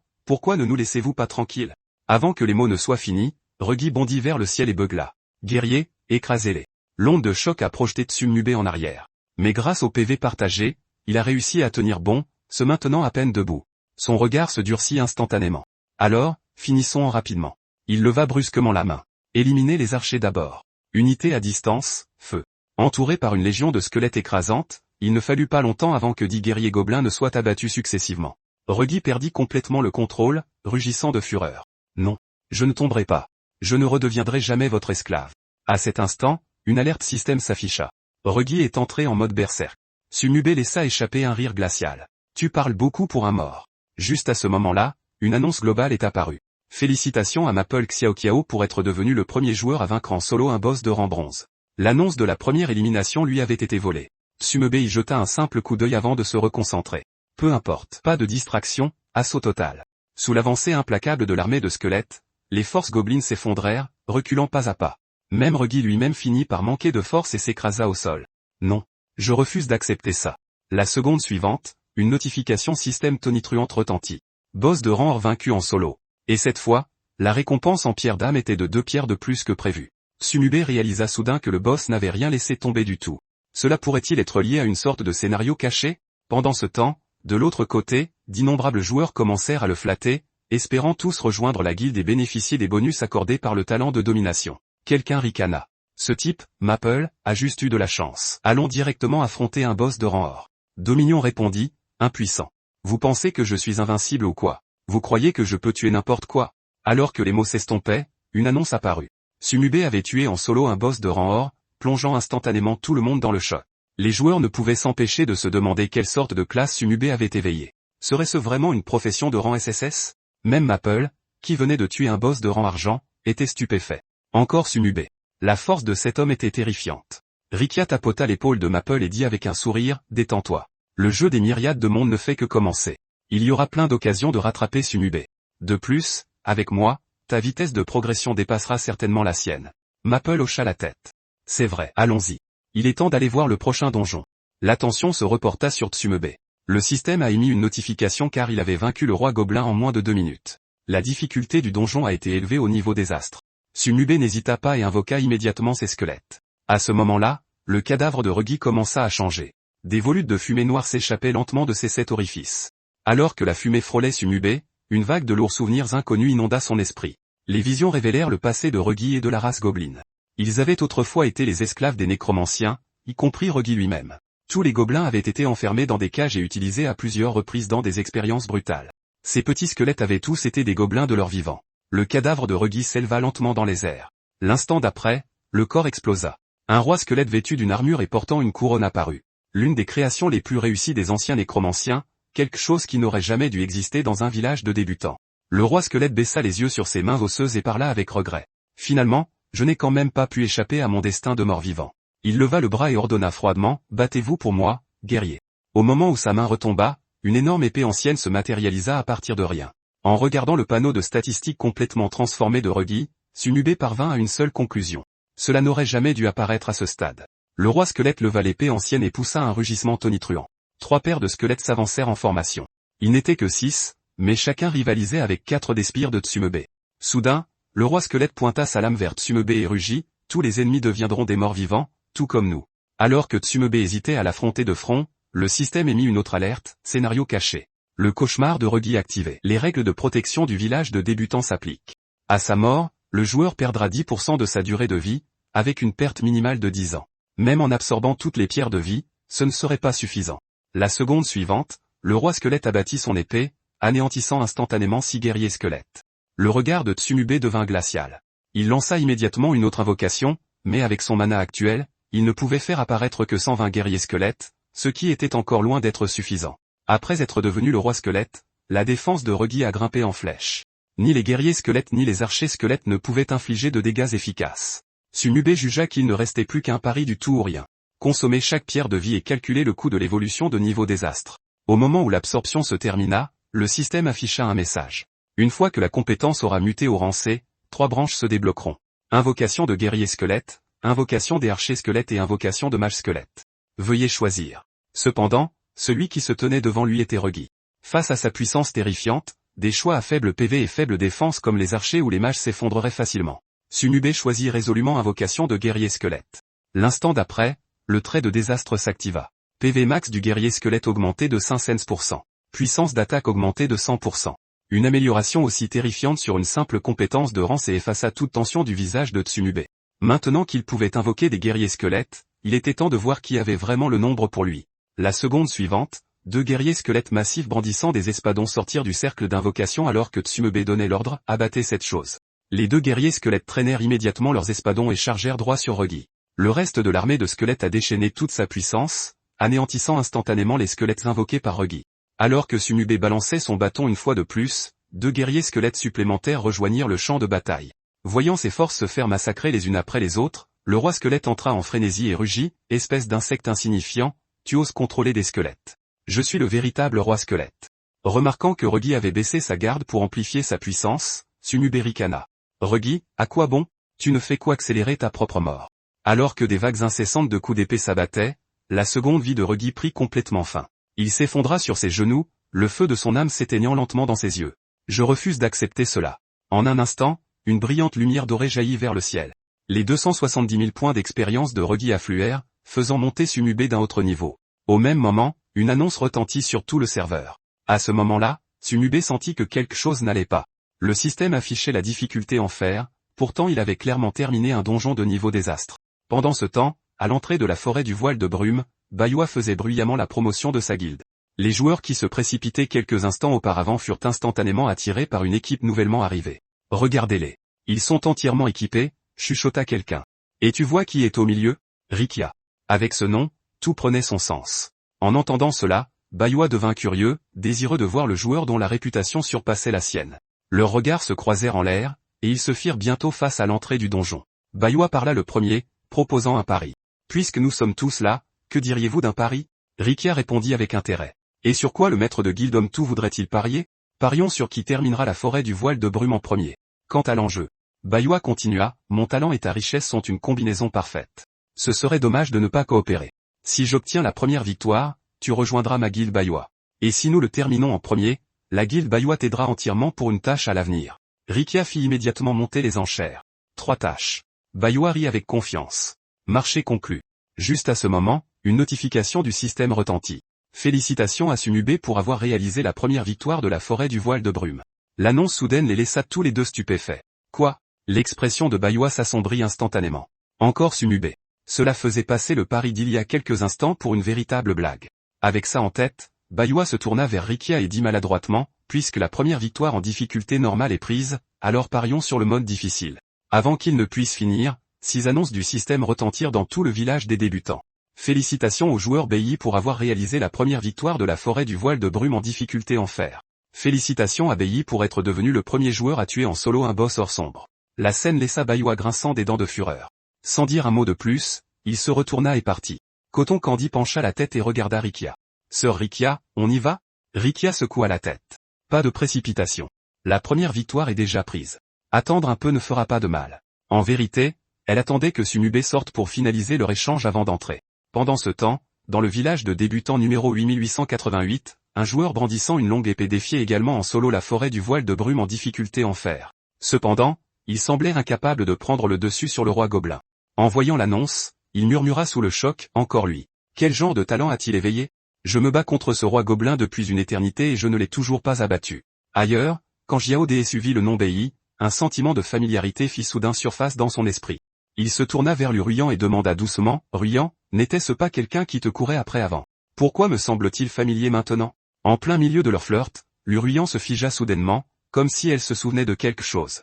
ne nous laissez-vous pas tranquilles? Avant que les mots ne soient finis, Ruggy bondit vers le ciel et beugla. Guerriers, écrasez-les. L'onde de choc a projeté Sunube en arrière. Mais grâce au PV partagé, il a réussi à tenir bon, se maintenant à peine debout. Son regard se durcit instantanément. Alors, finissons rapidement. Il leva brusquement la main. Éliminez les archers d'abord. Unité à distance, feu. Entouré par une légion de squelettes écrasantes, il ne fallut pas longtemps avant que 10 guerriers gobelins ne soient abattus successivement. Ruggy perdit complètement le contrôle, rugissant de fureur. Non. Je ne tomberai pas. Je ne redeviendrai jamais votre esclave. À cet instant, une alerte système s'afficha. Ruggy est entré en mode berserk. Sunube laissa échapper un rire glacial. Tu parles beaucoup pour un mort. Juste à ce moment-là, une annonce globale est apparue. Félicitations à Maple Xiaoqiao pour être devenu le premier joueur à vaincre en solo un boss de rang bronze. L'annonce de la première élimination lui avait été volée. Sunube y jeta un simple coup d'œil avant de se reconcentrer. Peu importe, pas de distraction, assaut total. Sous l'avancée implacable de l'armée de squelettes, les forces gobelines s'effondrèrent, reculant pas à pas. Même Ruggy lui-même finit par manquer de force et s'écrasa au sol. Non. Je refuse d'accepter ça. La seconde suivante, une notification système tonitruante retentit. Boss de rang or vaincu en solo. Et cette fois, la récompense en pierre d'âme était de 2 pierres de plus que prévu. Sunube réalisa soudain que le boss n'avait rien laissé tomber du tout. Cela pourrait-il être lié à une sorte de scénario caché? Pendant ce temps, de l'autre côté, d'innombrables joueurs commencèrent à le flatter, espérant tous rejoindre la guilde et bénéficier des bonus accordés par le talent de domination. Quelqu'un ricana. Ce type, Maple, a juste eu de la chance. Allons directement affronter un boss de rang or. Dominion répondit, impuissant. Vous pensez que je suis invincible ou quoi? Vous croyez que je peux tuer n'importe quoi? Alors que les mots s'estompaient, une annonce apparut. Sunube avait tué en solo un boss de rang or, plongeant instantanément tout le monde dans le choc. Les joueurs ne pouvaient s'empêcher de se demander quelle sorte de classe Sunube avait éveillé. Serait-ce vraiment une profession de rang SSS? Même Maple, qui venait de tuer un boss de rang argent, était stupéfait. Encore Sunube. La force de cet homme était terrifiante. Rikia tapota l'épaule de Maple et dit avec un sourire, détends-toi. Le jeu des myriades de mondes ne fait que commencer. Il y aura plein d'occasions de rattraper Sunube. De plus, avec moi, ta vitesse de progression dépassera certainement la sienne. Maple hocha la tête. C'est vrai, allons-y. Il est temps d'aller voir le prochain donjon. L'attention se reporta sur Tsumebe. Le système a émis une notification car il avait vaincu le roi gobelin en moins de 2 minutes. La difficulté du donjon a été élevée au niveau des astres. Sunube n'hésita pas et invoqua immédiatement ses squelettes. À ce moment-là, le cadavre de Ruggy commença à changer. Des volutes de fumée noire s'échappaient lentement de ses 7 orifices. Alors que la fumée frôlait Sunube, une vague de lourds souvenirs inconnus inonda son esprit. Les visions révélèrent le passé de Ruggy et de la race gobeline. Ils avaient autrefois été les esclaves des nécromanciens, y compris Ruggy lui-même. Tous les gobelins avaient été enfermés dans des cages et utilisés à plusieurs reprises dans des expériences brutales. Ces petits squelettes avaient tous été des gobelins de leur vivant. Le cadavre de Ruggy s'éleva lentement dans les airs. L'instant d'après, le corps explosa. Un roi squelette vêtu d'une armure et portant une couronne apparut. L'une des créations les plus réussies des anciens nécromanciens, quelque chose qui n'aurait jamais dû exister dans un village de débutants. Le roi squelette baissa les yeux sur ses mains osseuses et parla avec regret. Finalement, je n'ai quand même pas pu échapper à mon destin de mort-vivant. Il leva le bras et ordonna froidement, battez-vous pour moi, guerrier. Au moment où sa main retomba, une énorme épée ancienne se matérialisa à partir de rien. En regardant le panneau de statistiques complètement transformé de Ruggy, Sunube parvint à une seule conclusion. Cela n'aurait jamais dû apparaître à ce stade. Le roi squelette leva l'épée ancienne et poussa un rugissement tonitruant. 3 paires de squelettes s'avancèrent en formation. Ils n'étaient que 6, mais chacun rivalisait avec 4 des sbires de Tsumebe. Soudain, le roi squelette pointa sa lame vers Tsumebe et rugit, « Tous les ennemis deviendront des morts vivants, tout comme nous. » Alors que Tsumebe hésitait à l'affronter de front, le système émit une autre alerte, scénario caché. Le cauchemar de Rugi activé. Les règles de protection du village de débutants s'appliquent. À sa mort, le joueur perdra 10% de sa durée de vie, avec une perte minimale de 10 ans. Même en absorbant toutes les pierres de vie, ce ne serait pas suffisant. La seconde suivante, le roi squelette abattit son épée, anéantissant instantanément 6 guerriers squelettes. Le regard de Tsumube devint glacial. Il lança immédiatement une autre invocation, mais avec son mana actuel, il ne pouvait faire apparaître que 120 guerriers squelettes, ce qui était encore loin d'être suffisant. Après être devenu le roi squelette, la défense de Rugi a grimpé en flèche. Ni les guerriers squelettes ni les archers squelettes ne pouvaient infliger de dégâts efficaces. Tsumube jugea qu'il ne restait plus qu'un pari du tout ou rien. Consommer chaque pierre de vie et calculer le coût de l'évolution de niveau désastre. Au moment où l'absorption se termina, le système afficha un message. Une fois que la compétence aura muté au rang C, 3 branches se débloqueront. Invocation de guerrier squelette, invocation des archers squelettes et invocation de mages squelettes. Veuillez choisir. Cependant, celui qui se tenait devant lui était Rugi. Face à sa puissance terrifiante, des choix à faible PV et faible défense comme les archers ou les mages s'effondreraient facilement. Tsumube choisit résolument invocation de guerrier squelette. L'instant d'après, le trait de désastre s'activa. PV max du guerrier squelette augmenté de 500%. Puissance d'attaque augmentée de 100%. Une amélioration aussi terrifiante sur une simple compétence de rang C effaça toute tension du visage de Tsumube. Maintenant qu'il pouvait invoquer des guerriers squelettes, il était temps de voir qui avait vraiment le nombre pour lui. La seconde suivante, 2 guerriers squelettes massifs brandissant des espadons sortirent du cercle d'invocation alors que Tsumube donnait l'ordre, abattez cette chose. Les 2 guerriers squelettes traînèrent immédiatement leurs espadons et chargèrent droit sur Rugi. Le reste de l'armée de squelettes a déchaîné toute sa puissance, anéantissant instantanément les squelettes invoqués par Rugi. Alors que Tsumube balançait son bâton une fois de plus, 2 guerriers squelettes supplémentaires rejoignirent le champ de bataille. Voyant ses forces se faire massacrer les unes après les autres, le roi squelette entra en frénésie et rugit, espèce d'insecte insignifiant, tu oses contrôler des squelettes. Je suis le véritable roi squelette. Remarquant que Rugi avait baissé sa garde pour amplifier sa puissance, Tsumube ricana. Rugi, à quoi bon? Tu ne fais qu'accélérer ta propre mort. Alors que des vagues incessantes de coups d'épée s'abattaient, la seconde vie de Rugi prit complètement fin. Il s'effondra sur ses genoux, le feu de son âme s'éteignant lentement dans ses yeux. Je refuse d'accepter cela. En un instant, une brillante lumière dorée jaillit vers le ciel. Les 270 000 points d'expérience de Rugi affluèrent, faisant monter Tsumube d'un autre niveau. Au même moment, une annonce retentit sur tout le serveur. À ce moment-là, Tsumube sentit que quelque chose n'allait pas. Le système affichait la difficulté en fer, pourtant il avait clairement terminé un donjon de niveau désastre. Pendant ce temps, à l'entrée de la forêt du voile de brume, Bayua faisait bruyamment la promotion de sa guilde. Les joueurs qui se précipitaient quelques instants auparavant furent instantanément attirés par une équipe nouvellement arrivée. Regardez-les. Ils sont entièrement équipés, chuchota quelqu'un. Et tu vois qui est au milieu? Rikia. Avec ce nom, tout prenait son sens. En entendant cela, Bayua devint curieux, désireux de voir le joueur dont la réputation surpassait la sienne. Leurs regards se croisèrent en l'air, et ils se firent bientôt face à l'entrée du donjon. Bayua parla le premier, proposant un pari. Puisque nous sommes tous là, que diriez-vous d'un pari? Rikia répondit avec intérêt. Et sur quoi le maître de Guildhom tout voudrait-il parier? Parions sur qui terminera la forêt du voile de brume en premier. Quant à l'enjeu, Bayua continua, mon talent et ta richesse sont une combinaison parfaite. Ce serait dommage de ne pas coopérer. Si j'obtiens la première victoire, tu rejoindras ma guilde Bayua. Et si nous le terminons en premier, la guilde Bayua t'aidera entièrement pour une tâche à l'avenir. Rikia fit immédiatement monter les enchères. 3 tâches. Bayua rit avec confiance. Marché conclu. Juste à ce moment, une notification du système retentit. Félicitations à Tsumube pour avoir réalisé la première victoire de la forêt du voile de brume. L'annonce soudaine les laissa tous les deux stupéfaits. Quoi? L'expression de Bayua s'assombrit instantanément. Encore Tsumube. Cela faisait passer le pari d'il y a quelques instants pour une véritable blague. Avec ça en tête, Bayua se tourna vers Rikia et dit maladroitement, puisque la première victoire en difficulté normale est prise, alors parions sur le mode difficile. Avant qu'il ne puisse finir, 6 annonces du système retentirent dans tout le village des débutants. Félicitations aux joueurs BI pour avoir réalisé la première victoire de la forêt du voile de brume en difficulté en fer. Félicitations à BI pour être devenu le premier joueur à tuer en solo un boss hors sombre. La scène laissa Bayua grinçant des dents de fureur. Sans dire un mot de plus, il se retourna et partit. Coton Candy pencha la tête et regarda Rikia. Sœur Rikia, on y va? Rikia secoua la tête. Pas de précipitation. La première victoire est déjà prise. Attendre un peu ne fera pas de mal. En vérité, Elle attendait que Tsumubé sorte pour finaliser leur échange avant d'entrer. Pendant ce temps, dans le village de débutants numéro 8888, un joueur brandissant une longue épée défiait également en solo la forêt du voile de brume en difficulté en fer. Cependant, il semblait incapable de prendre le dessus sur le roi gobelin. En voyant l'annonce, il murmura sous le choc, encore lui. Quel genre de talent a-t-il éveillé? Je me bats contre ce roi gobelin depuis une éternité et je ne l'ai toujours pas abattu. Ailleurs, quand Xiao Desu vit le nom Bei, un sentiment de familiarité fit soudain surface dans son esprit. Il se tourna vers Lu Ruyan et demanda doucement, Ruyan, n'était-ce pas quelqu'un qui te courait après avant? Pourquoi me semble-t-il familier maintenant? En plein milieu de leur flirt, Lu Ruyan se figea soudainement, comme si elle se souvenait de quelque chose.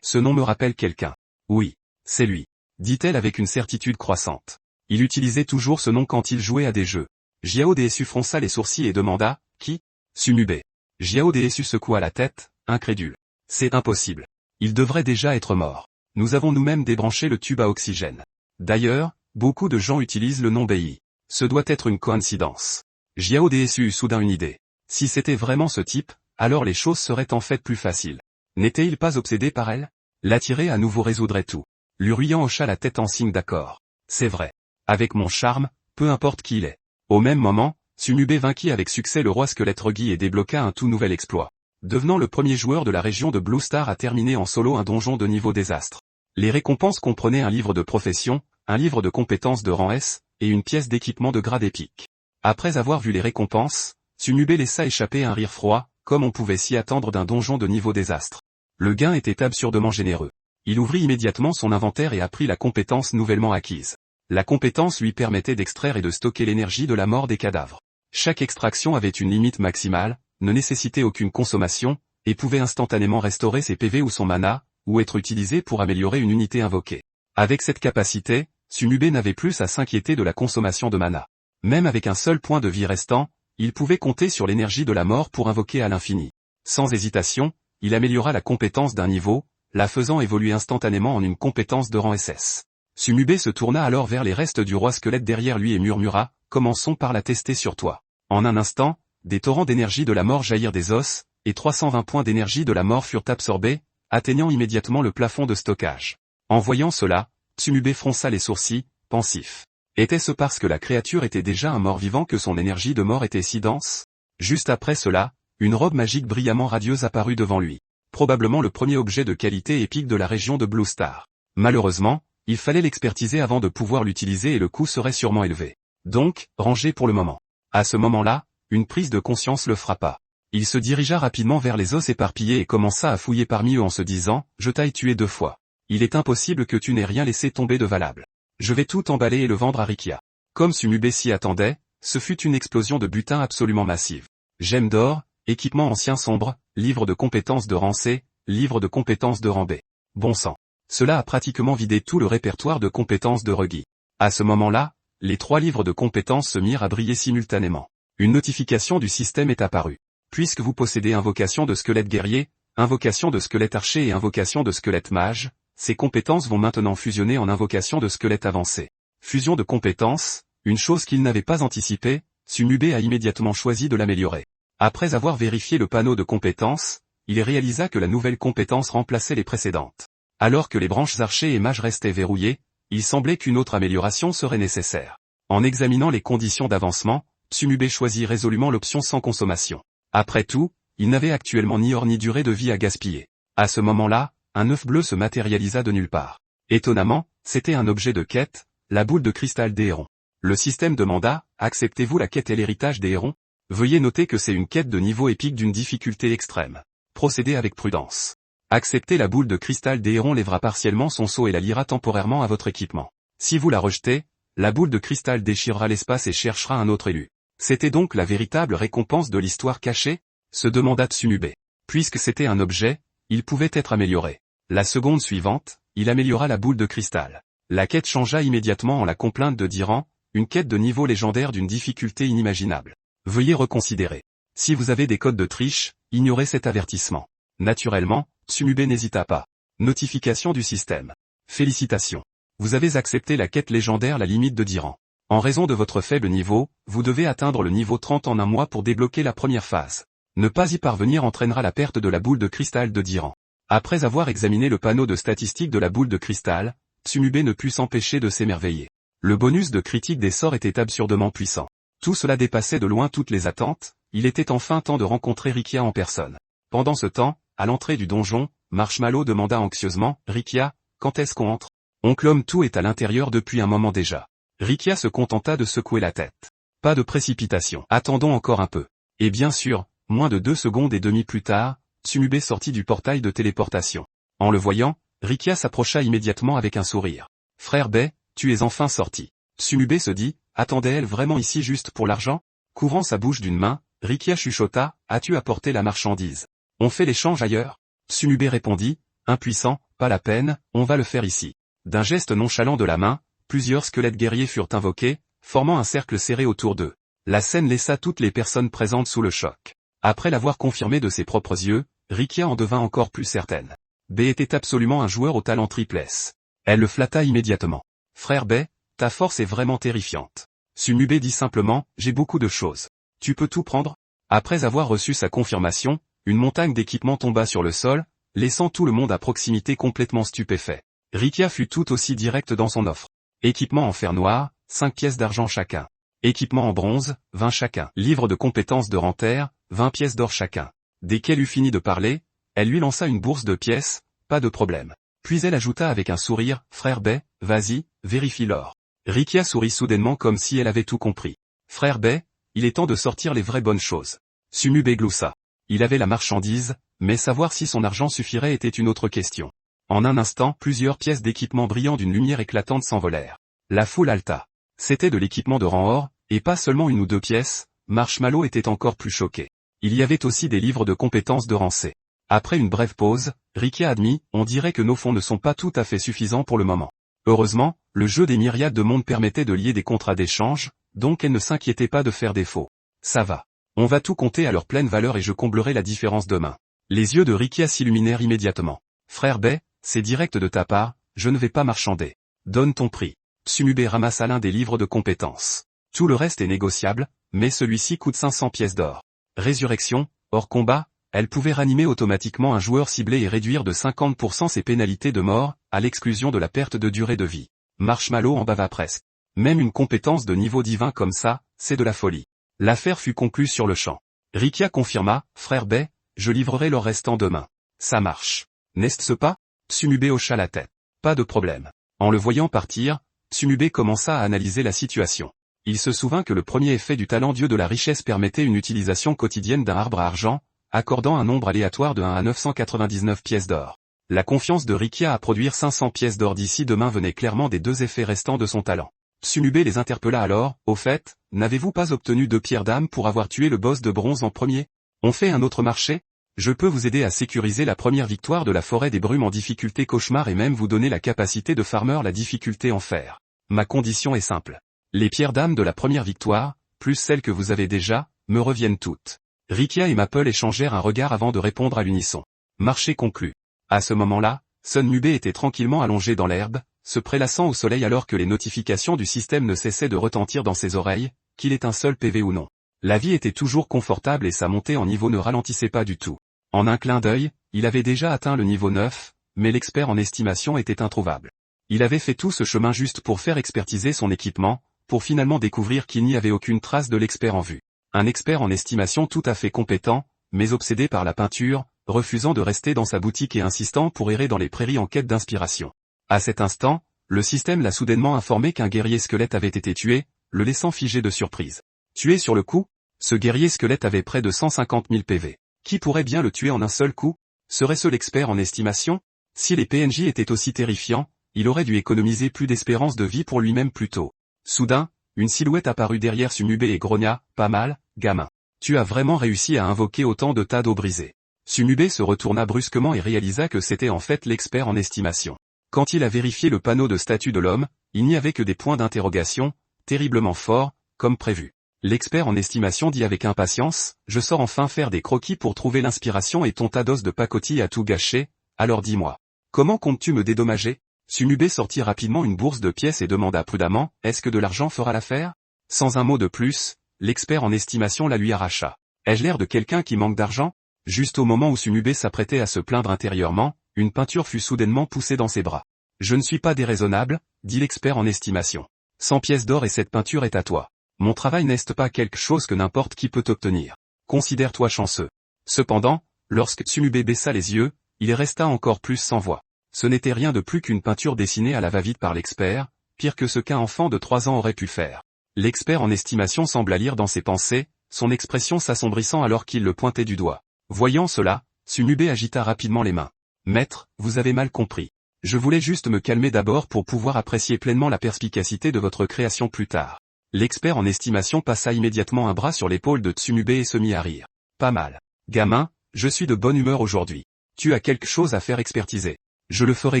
Ce nom me rappelle quelqu'un. Oui, c'est lui, dit-elle avec une certitude croissante. Il utilisait toujours ce nom quand il jouait à des jeux. Xiao Desu fronça les sourcils et demanda, qui? Tsumubé. Xiao Desu secoua la tête, incrédule. C'est impossible. Il devrait déjà être mort. Nous avons nous-mêmes débranché le tube à oxygène. D'ailleurs, beaucoup de gens utilisent le nom Bei. Ce doit être une coïncidence. Xiao Desu eut soudain une idée. Si c'était vraiment ce type, alors les choses seraient en fait plus faciles. N'était-il pas obsédé par elle? L'attirer à nouveau résoudrait tout. Lu Ruyan hocha la tête en signe d'accord. C'est vrai. Avec mon charme, peu importe qui il est. Au même moment, Tsumubé vainquit avec succès le roi squelette Reggie et débloqua un tout nouvel exploit. Devenant le premier joueur de la région de Blue Star à terminer en solo un donjon de niveau désastre. Les récompenses comprenaient un livre de profession, un livre de compétences de rang S, et une pièce d'équipement de grade épique. Après avoir vu les récompenses, Tsumubé laissa échapper un rire froid, comme on pouvait s'y attendre d'un donjon de niveau désastre. Le gain était absurdement généreux. Il ouvrit immédiatement son inventaire et apprit la compétence nouvellement acquise. La compétence lui permettait d'extraire et de stocker l'énergie de la mort des cadavres. Chaque extraction avait une limite maximale, ne nécessitait aucune consommation, et pouvait instantanément restaurer ses PV ou son mana, ou être utilisée pour améliorer une unité invoquée. Avec cette capacité, Tsumubé n'avait plus à s'inquiéter de la consommation de mana. Même avec un seul point de vie restant, il pouvait compter sur l'énergie de la mort pour invoquer à l'infini. Sans hésitation, il améliora la compétence d'un niveau, la faisant évoluer instantanément en une compétence de rang SS. Tsumubé se tourna alors vers les restes du roi squelette derrière lui et murmura, « Commençons par la tester sur toi. » En un instant, des torrents d'énergie de la mort jaillirent des os, et 320 points d'énergie de la mort furent absorbés, atteignant immédiatement le plafond de stockage. En voyant cela, Tsumubé fronça les sourcils, pensif. Était-ce parce que la créature était déjà un mort-vivant que son énergie de mort était si dense? Juste après cela, une robe magique brillamment radieuse apparut devant lui. Probablement le premier objet de qualité épique de la région de Blue Star. Malheureusement, il fallait l'expertiser avant de pouvoir l'utiliser et le coût serait sûrement élevé. Donc, rangé pour le moment. À ce moment-là, une prise de conscience le frappa. Il se dirigea rapidement vers les os éparpillés et commença à fouiller parmi eux en se disant, « Je t'ai tué 2 fois. Il est impossible que tu n'aies rien laissé tomber de valable. Je vais tout emballer et le vendre à Rikia. » Comme Tsumubé s'y attendait, ce fut une explosion de butin absolument massive. Gemmes d'or, équipement ancien sombre, livre de compétences de rang C, livre de compétences de rang B. Bon sang. Cela a pratiquement vidé tout le répertoire de compétences de Reggie. À ce moment-là, les 3 livres de compétences se mirent à briller simultanément. Une notification du système est apparue. Puisque vous possédez invocation de squelette guerrier, invocation de squelette archer et invocation de squelette mage, ces compétences vont maintenant fusionner en invocation de squelette avancé. Fusion de compétences, une chose qu'il n'avait pas anticipée, Tsumubé a immédiatement choisi de l'améliorer. Après avoir vérifié le panneau de compétences, il réalisa que la nouvelle compétence remplaçait les précédentes. Alors que les branches archer et mages restaient verrouillées, il semblait qu'une autre amélioration serait nécessaire. En examinant les conditions d'avancement, Tsumubé choisit résolument l'option sans consommation. Après tout, il n'avait actuellement ni or ni durée de vie à gaspiller. À ce moment-là, un œuf bleu se matérialisa de nulle part. Étonnamment, c'était un objet de quête, la boule de cristal des hérons. Le système demanda, acceptez-vous la quête et l'héritage des hérons? Veuillez noter que c'est une quête de niveau épique d'une difficulté extrême. Procédez avec prudence. Accepter la boule de cristal des hérons lèvera partiellement son sceau et la liera temporairement à votre équipement. Si vous la rejetez, la boule de cristal déchirera l'espace et cherchera un autre élu. C'était donc la véritable récompense de l'histoire cachée? Se demanda Tsumubé. Puisque c'était un objet, il pouvait être amélioré. La seconde suivante, il améliora la boule de cristal. La quête changea immédiatement en la complainte de Diran, une quête de niveau légendaire d'une difficulté inimaginable. Veuillez reconsidérer. Si vous avez des codes de triche, ignorez cet avertissement. Naturellement, Tsumubé n'hésita pas. Notification du système. Félicitations. Vous avez accepté la quête légendaire la limite de Diran. En raison de votre faible niveau, vous devez atteindre le niveau 30 en un mois pour débloquer la première phase. Ne pas y parvenir entraînera la perte de la boule de cristal de Diran. Après avoir examiné le panneau de statistiques de la boule de cristal, Tsumube ne put s'empêcher de s'émerveiller. Le bonus de critique des sorts était absurdement puissant. Tout cela dépassait de loin toutes les attentes, il était enfin temps de rencontrer Rikia en personne. Pendant ce temps, à l'entrée du donjon, Marshmallow demanda anxieusement, « Rikia, quand est-ce qu'on entre ?» Oncle Homme tout est à l'intérieur depuis un moment déjà. Rikia se contenta de secouer la tête. Pas de précipitation. Attendons encore un peu. Et bien sûr, moins de 2 secondes et demie plus tard, Tsumube sortit du portail de téléportation. En le voyant, Rikia s'approcha immédiatement avec un sourire. « Frère Bay, tu es enfin sorti. » Tsumube se dit, attendait-elle vraiment ici juste pour l'argent? Couvrant sa bouche d'une main, Rikia chuchota, « As-tu apporté la marchandise? On fait l'échange ailleurs ?» Tsumube répondit, impuissant, « Pas la peine, on va le faire ici. » D'un geste nonchalant de la main, plusieurs squelettes guerriers furent invoqués, formant un cercle serré autour d'eux. La scène laissa toutes les personnes présentes sous le choc. Après l'avoir confirmé de ses propres yeux, Rikia en devint encore plus certaine. Bay était absolument un joueur au talent triple S. Elle le flatta immédiatement. « Frère Bay, ta force est vraiment terrifiante. » Tsumube dit simplement, « J'ai beaucoup de choses. Tu peux tout prendre ?» Après avoir reçu sa confirmation, une montagne d'équipements tomba sur le sol, laissant tout le monde à proximité complètement stupéfait. Rikia fut tout aussi directe dans son offre. Équipement en fer noir, 5 pièces d'argent chacun. Équipement en bronze, 20 chacun. Livre de compétences de rentaire, 20 pièces d'or chacun. Dès qu'elle eut fini de parler, elle lui lança une bourse de pièces, pas de problème. Puis elle ajouta avec un sourire, « Frère Bay, vas-y, vérifie l'or. » Rikia sourit soudainement comme si elle avait tout compris. « Frère Bay, il est temps de sortir les vraies bonnes choses. » Tsumube gloussa. Il avait la marchandise, mais savoir si son argent suffirait était une autre question. En un instant, plusieurs pièces d'équipement brillant d'une lumière éclatante s'envolèrent. La foule halta. C'était de l'équipement de rang or, et pas seulement 1 ou 2 pièces, Marshmallow était encore plus choqué. Il y avait aussi des livres de compétences de rang C. Après une brève pause, Rikia admit, on dirait que nos fonds ne sont pas tout à fait suffisants pour le moment. Heureusement, le jeu des myriades de mondes permettait de lier des contrats d'échange, donc elle ne s'inquiétait pas de faire défaut. Ça va. On va tout compter à leur pleine valeur et je comblerai la différence demain. Les yeux de Rikia s'illuminèrent immédiatement. Frère Bay, c'est direct de ta part, je ne vais pas marchander. Donne ton prix. Tsumube ramassa l'un des livres de compétences. Tout le reste est négociable, mais celui-ci coûte 500 pièces d'or. Résurrection, hors combat, elle pouvait ranimer automatiquement un joueur ciblé et réduire de 50% ses pénalités de mort, à l'exclusion de la perte de durée de vie. Marshmallow en bava presque. Même une compétence de niveau divin comme ça, c'est de la folie. L'affaire fut conclue sur le champ. Rikia confirma, frère Bay, je livrerai l'or restant demain. Ça marche. N'est-ce pas? Tsumube hocha la tête. Pas de problème. En le voyant partir, Tsumube commença à analyser la situation. Il se souvint que le premier effet du talent dieu de la richesse permettait une utilisation quotidienne d'un arbre à argent, accordant un nombre aléatoire de 1 à 999 pièces d'or. La confiance de Rikia à produire 500 pièces d'or d'ici demain venait clairement des 2 effets restants de son talent. Tsumube les interpella alors, au fait, n'avez-vous pas obtenu 2 pierres d'âme pour avoir tué le boss de bronze en premier? On fait un autre marché? Je peux vous aider à sécuriser la première victoire de la forêt des brumes en difficulté cauchemar et même vous donner la capacité de farmer la difficulté en fer. Ma condition est simple. Les pierres d'âme de la première victoire, plus celles que vous avez déjà, me reviennent toutes. Rikia et Maple échangèrent un regard avant de répondre à l'unisson. Marché conclu. À ce moment-là, Tsumube était tranquillement allongé dans l'herbe, se prélassant au soleil alors que les notifications du système ne cessaient de retentir dans ses oreilles, qu'il ait un seul PV ou non. La vie était toujours confortable et sa montée en niveau ne ralentissait pas du tout. En un clin d'œil, il avait déjà atteint le niveau 9, mais l'expert en estimation était introuvable. Il avait fait tout ce chemin juste pour faire expertiser son équipement, pour finalement découvrir qu'il n'y avait aucune trace de l'expert en vue. Un expert en estimation tout à fait compétent, mais obsédé par la peinture, refusant de rester dans sa boutique et insistant pour errer dans les prairies en quête d'inspiration. À cet instant, le système l'a soudainement informé qu'un guerrier squelette avait été tué, le laissant figé de surprise. Tué sur le coup? Ce guerrier squelette avait près de 150 000 PV. Qui pourrait bien le tuer en un seul coup? Serait-ce l'expert en estimation? Si les PNJ étaient aussi terrifiants, il aurait dû économiser plus d'espérance de vie pour lui-même plus tôt. Soudain, une silhouette apparut derrière Tsumube et grogna, pas mal, gamin. Tu as vraiment réussi à invoquer autant de tas d'eau brisée. Tsumube se retourna brusquement et réalisa que c'était en fait l'expert en estimation. Quand il a vérifié le panneau de statut de l'homme, il n'y avait que des points d'interrogation, terriblement forts, comme prévu. L'expert en estimation dit avec impatience, je sors enfin faire des croquis pour trouver l'inspiration et ton tas d'os de pacotille a tout gâché, alors dis-moi. Comment comptes-tu me dédommager? Tsumube sortit rapidement une bourse de pièces et demanda prudemment, est-ce que de l'argent fera l'affaire? Sans un mot de plus, l'expert en estimation la lui arracha. Ai-je l'air de quelqu'un qui manque d'argent? Juste au moment où Tsumube s'apprêtait à se plaindre intérieurement, une peinture fut soudainement poussée dans ses bras. Je ne suis pas déraisonnable, dit l'expert en estimation. 100 pièces d'or et cette peinture est à toi. Mon travail n'est pas quelque chose que n'importe qui peut obtenir. Considère-toi chanceux. Cependant, lorsque Tsumube baissa les yeux, il resta encore plus sans voix. Ce n'était rien de plus qu'une peinture dessinée à la va-vite par l'expert, pire que ce qu'un enfant de 3 ans aurait pu faire. L'expert en estimation sembla lire dans ses pensées, son expression s'assombrissant alors qu'il le pointait du doigt. Voyant cela, Tsumube agita rapidement les mains. Maître, vous avez mal compris. Je voulais juste me calmer d'abord pour pouvoir apprécier pleinement la perspicacité de votre création plus tard. L'expert en estimation passa immédiatement un bras sur l'épaule de Tsumube et se mit à rire. Pas mal. Gamin, je suis de bonne humeur aujourd'hui. Tu as quelque chose à faire expertiser. Je le ferai